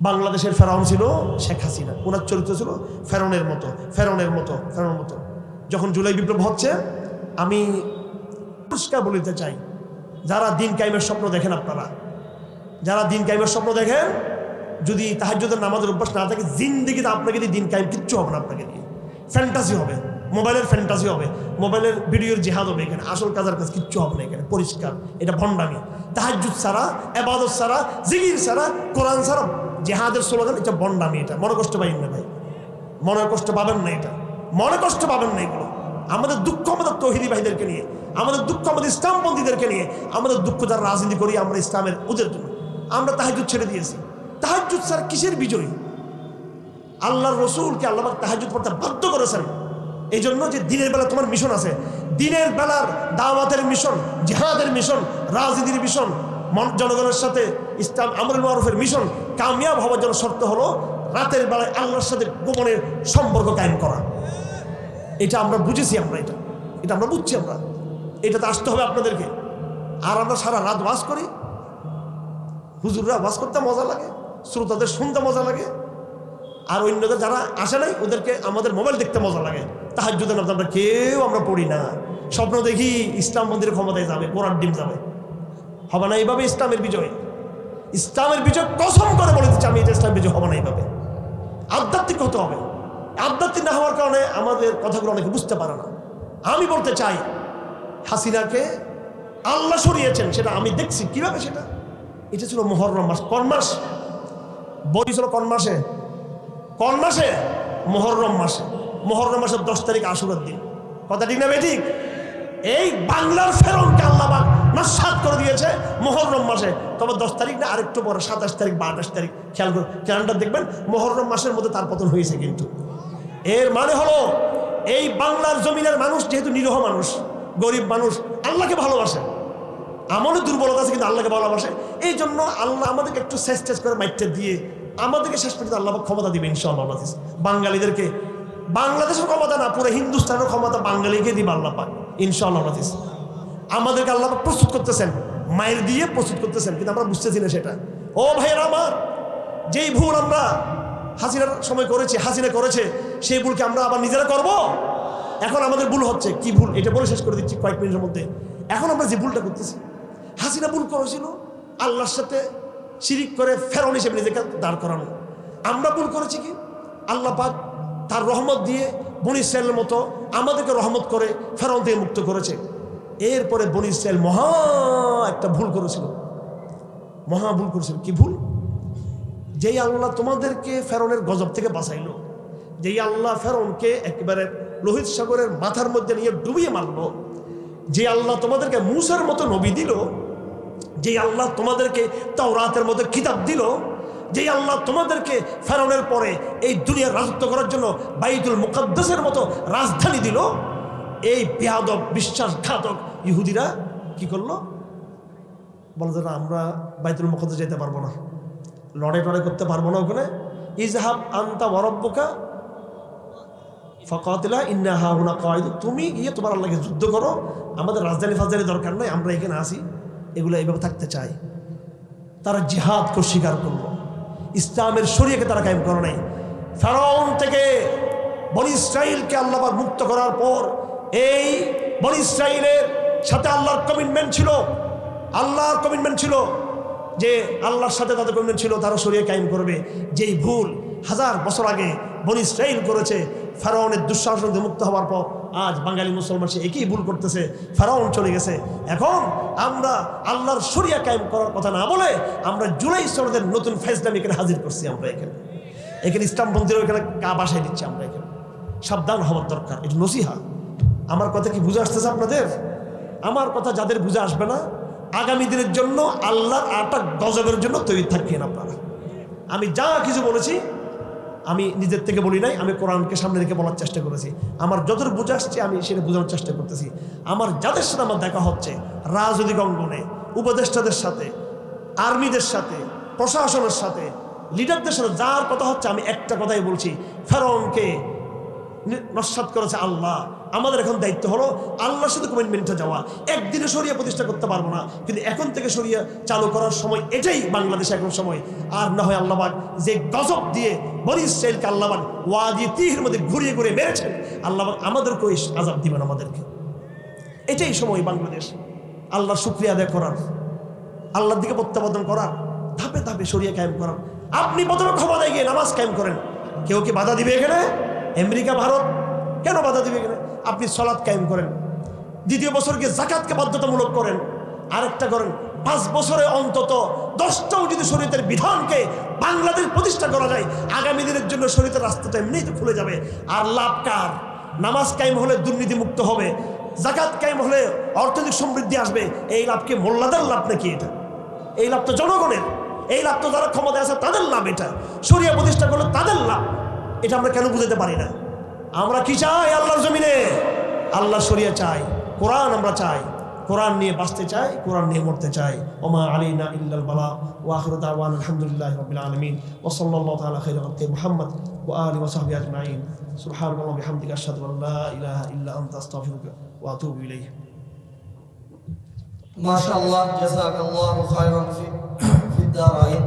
বাংলাদেশের ফেরাউন ছিল শেখ হাসিনা, ওনার চরিত্র ছিল ফেরাউনের মতো, ফেরাউনের মতো, ফেরাউনের মতো। যখন জুলাই বিপ্লব হচ্ছে, আমি পরিষ্কার বলতে চাই, যারা দিন কায়েমের স্বপ্ন দেখেন, আপনারা যারা দিন কায়েমের স্বপ্ন দেখেন, যদি তাহাজ্জুদের নামাজের অভ্যাস না থাকে, জিন্দেগিতে আপনাকে দিয়ে দিন কায়েম কিচ্ছু হবে না। আপনাকে দিয়ে ফ্যান্টাসি হবে, মোবাইলের ফ্যান্টাসি হবে, মোবাইলের ভিডিওর জিহাদ হবে, এখানে আসল কাজের কাজ কিচ্ছু হবে না। এখানে পরিষ্কার, এটা ভণ্ডামি। তাহাজ্জুদ ছাড়া, ইবাদত ছাড়া, জিকির ছাড়া, কোরআন ছাড়া জিহাদের স্লোগান, এটা ভণ্ডামি। এটা মনে কষ্ট পাবেন না ভাই, মনে কষ্ট পাবেন না, এটা মনে কষ্ট পাবেন না। এগুলো আমাদের দুঃখ, আমাদের তৌহিদি ভাইদেরকে নিয়ে, আমাদের দুঃখ আমাদের ইসলামপন্থীদেরকে নিয়ে, আমাদের দুঃখ যারা রাজনীতি করি আমরা ইসলামের, ওদের জন্য আমরা তাহাজ্জুদ ছেড়ে দিয়েছি। তাহাজ্জুদ স্যার কিসের বিজয়? আল্লাহর রসুলকে আল্লাহ পাক তাহাজ্জুদ পড়তে বাধ্য করেছেন, এই জন্য যে দিনের বেলা তোমার মিশন আছে, দিনের বেলার দাওয়াতের মিশন, জিহাদের মিশন, রাজনীতির মিশন, জনগণের সাথে ইসলাম আমরুল মারুফের মিশন কামিয়াব হওয়ার জন্য শর্ত হলো রাতের বেলায় আল্লাহর সাথে গোপনের সম্পর্ক কায়েম করা। এটা আমরা বুঝেছি, আমরা এটা আমরা বুঝছি, আমরা এটাতে আসতে হবে আপনাদেরকে। আর আমরা সারা রাত ওয়াজ করি, হুজুররা ওয়াজ করতে মজা লাগে, শ্রোতাদের শুনতে মজা লাগে, আর অন্যদের যারা আসে নাই ওদেরকে আমাদের মোবাইল দেখতে মজা লাগে। তাহাজ্জুদের নামাজ আমরা কেউ আমরা পড়ি না, স্বপ্ন দেখি ইসলাম মন্দিরের ক্ষমতায় যাবে, পোড়ার ডিম যাবে, হবে না এইভাবে ইসলামের বিজয়। ইসলামের বিজয় কসম করে বলে দিচ্ছি আমি, এটা ইসলামের বিজয় হবে না এইভাবে। আধ্যাত্মিক হতে হবে, আধ্যাত্মিক না হওয়ার কারণে আমাদের কথাগুলো অনেকে বুঝতে পারে না। আমি বলতে চাই, হাসিনাকে আল্লাহ সরিয়েছেন, সেটা আমি দেখছি কিভাবে। সেটা এটা ছিল মুহররম মাস, কোন মাস? বই ছিল কোন মাসে? কোন মাসে? মুহররম মাসে। মুহররম মাসের 10 তারিখ আশুরার দিন। কথা ঠিক না বেঠিক? এই বাংলার ফেরাউনকে আল্লাহ পাক নস্যাৎ করে দিয়েছে মুহররম মাসে। তবে 10 তারিখ না, আরেকটু পরে 27 তারিখ বা 28 তারিখ, খেয়াল করে ক্যালেন্ডার দেখবেন, মুহররম মাসের মধ্যে তার পতন হয়েছে। কিন্তু এর মানে হলো এই বাংলার জমিনের মানুষ যেহেতু নিরীহ মানুষ, গরিব মানুষ, আল্লাহকে ভালোবাসে, আমাদের দুর্বলতা আছে কিন্তু আল্লাহকে ভালোবাসে, এই জন্য আল্লাহ আমাদেরকে একটু শেষ করে মাইটটা দিয়ে আমাদেরকে শেষ পর্যন্ত আল্লাহ ক্ষমতা দিবে ইনশাআল্লাহ। বাঙালিদেরকে, বাংলাদেশের ক্ষমতা না, পুরো হিন্দুস্তানের ক্ষমতা বাঙালিকে দিবে আল্লাহ পাক ইনশাআল্লাহ। আমাদেরকে আল্লাহ প্রস্তুত করতেছেন, মায়ের দিয়ে প্রস্তুত করতেছেন, কিন্তু আমরা বুঝতেছি না সেটা। ও ভাইয়েরা আমার, যেই ভুল আমরা হাসিনার সময় করেছি, হাসিনা করেছে, সেই ভুলকে আমরা আবার নিজেরা করব। এখন আমাদের ভুল হচ্ছে, কি ভুল এটা বলে শেষ করে দিচ্ছি কয়েক মিনিটের মধ্যে। এখন আমরা যে ভুলটা করতেছি, হাসিনা ভুল করেছিল আল্লাহর সাথে শিরিক করে ফেরাউন হিসেবে নিজেকে দাঁড় করানো। আমরা ভুল করেছি কি, আল্লাহ পাক তার রহমত দিয়ে বনী ইসরায়েলের মতো আমাদেরকে রহমত করে ফেরাউন থেকে মুক্ত করেছে। এরপরে বনী ইসরায়েল মহা একটা ভুল করেছিল, মহা ভুল করেছিল। কি ভুল? যেই আল্লাহ তোমাদেরকে ফেরাউনের গজব থেকে বাঁচাইলো, যেই আল্লাহ ফেরাউনকে একেবারে লোহিত সাগরের মাথার মধ্যে নিয়ে ডুবিয়ে মারলো, যে আল্লাহ তোমাদেরকে মূসার মতো নবী দিল, যেই আল্লাহ তোমাদেরকে তাওরাতের মধ্যে কিতাব দিল, যেই আল্লাহ তোমাদেরকে ফেরাউনের পরে এই দুনিয়ার রাজত্ব করার জন্য বাইতুল মুকাদ্দাসের মতো রাজধানী দিল, এই বেয়াদব বিশ্বাসঘাতক ইহুদিরা কি করলো? বলতো না, আমরা বাইতুল মুকাদ্দাস যেতে পারবো না, লড়াই টড়াই করতে পারবো না ওখানে। ইজহাব আনতা ওয়া রাব্বুকা ফাকাতিলা ইন্না হাহুনা কাঈদুন, তুমি গিয়ে তোমার আল্লাহকে যুদ্ধ করো, আমাদের রাজধানী ফাজধানী দরকার নাই, আমরা এখানে আসি, এগুলো এইভাবে থাকতে চাই। তারা জিহাদকে অস্বীকার করলো, ইসলামের শরীয়তকে তারা কায়েম করে নাই। ফেরাউন থেকে বনী ইসরাইলকে আল্লাহ মুক্ত করার পর এই বনী ইসরাইলের সাথে আল্লাহর কমিটমেন্ট ছিল, আল্লাহর কমিটমেন্ট ছিল যে আল্লাহর সাথে তাদের কমিটমেন্ট ছিল তারা শরীয়ত কায়েম করবে। যেই ভুল 1000 বছর আগে বনী ইসরাইল করেছে ফেরাউনের দুঃশাসন থেকে মুক্ত হওয়ার পর, আজ বাঙালি মুসলমান সে একই ভুল করতেছে। ফেরাউন চলে গেছে, এখন আমরা আল্লাহর শরিয়া কায়েম করার কথা না বলে আমরা জুলাই সনদের নতুন ফয়সালা এখানে হাজির করছি। আমরা এখানে ইসলামপন্থীরাও এখানে গা বাসায় দিচ্ছি। আমরা এখানে সাবধান হওয়ার দরকার, এটা নসিহা। আমার কথা কি বুঝে আসতেছে আপনাদের? আমার কথা যাদের বুঝে আসবে না, আগামী দিনের জন্য আল্লাহর আটা গজবের জন্য তৈরি থাকেন আপনারা। আমি যা কিছু বলেছি আমি নিজের থেকে বলি নাই, আমি কোরআনকে সামনে রেখে বলার চেষ্টা করেছি। আমার যতটুকু বুঝে আসছে আমি সেটা বোঝানোর চেষ্টা করতেছি। আমার যাদের সাথে আমার দেখা হচ্ছে রাজনৈতিক অঙ্গনে, উপদেষ্টাদের সাথে, আর্মিদের সাথে, প্রশাসনের সাথে, লিডারদের সাথে যার কথা হচ্ছে, আমি একটা কথাই বলছি, ফেরাউনকে নস্যাৎ করেছে আল্লাহ। আমাদের এখন দায়িত্ব হলো আল্লাহর সাথে কমিটমেন্টে যাওয়া। একদিনে শরিয়া প্রতিষ্ঠা করতে পারবো না, কিন্তু এখন থেকে শরিয়া চালু করার সময় এটাই বাংলাদেশে এখন সময়। আর না হয় আল্লাহবাক যে গজব দিয়ে বনী ইসরাইলকে আল্লাহবাক ওয়াদি তিহের মধ্যে ঘুরিয়ে ঘুরিয়ে মেরেছেন, আল্লাহবাক আমাদেরকে আযাব দিবেন আমাদেরকে। এটাই সময় বাংলাদেশ আল্লাহর শুকরিয়া আদায় করার, আল্লাহর দিকে প্রত্যাবর্তন করার, ধাপে ধাপে শরিয়া কায়েম করার। আপনি প্রথমে ক্ষমতায় গিয়ে নামাজ কায়েম করেন, কেউ কি বাধা দিবে এখানে? আমেরিকা, ভারত কেন বাধা দিবে এখানে? আপনি সালাত কায়েম করেন, দ্বিতীয় বছর গিয়ে যাকাতকে বাধ্যতামূলক করেন, আরেকটা করেন 5 বছরে অন্তত 10টাও যদি শরীয়তের বিধানকে বাংলাদেশ প্রতিষ্ঠা করা যায়, আগামী দিনের জন্য শরীয়তের রাস্তাটা এমনিই তো খুলে যাবে। আর লাভ কার? নামাজ কায়েম হলে দুর্নীতি মুক্ত হবে, যাকাত কায়েম হলে অর্থনৈতিক সমৃদ্ধি আসবে। এই লাভ কি মোল্লাদের লাভ নাকি? এটা এই লাভ তো জনগণের, এই লাভ তো যারা ক্ষমতায় আছে তাদের লাভ। এটা শরিয়া প্রতিষ্ঠা করলে তাদের লাভ। এটা আমরা কেন বুঝতে পারি না? আমরা কি চাই? আল্লাহর জমিনে আল্লাহ শরিয়া চাই, কোরআন আমরা চাই, কোরআন নিয়ে বাঁচতে চাই, কোরআন নিয়ে মরতে চাই। ওমা আলাইনা ইল্লাল বালাগ ওয়া আখিরু দাওয়ানা আলহামদুলিল্লাহি রাব্বিল আলামিন ওয়া সাল্লাল্লাহু তাআলা খাইরা খালকি মুহাম্মদ ওয়া আলিহি ওয়া সাহবিহি আজমাইন। সুবহানাল্লাহি ওয়া বিহামদিহি আশহাদু আল্লা ইলাহা ইল্লা আনতা আস্তাগফিরুকা ওয়া আতুবু ইলাইক। মাশাআল্লাহ, জাযাকাল্লাহু খাইরান ফি দারাইন।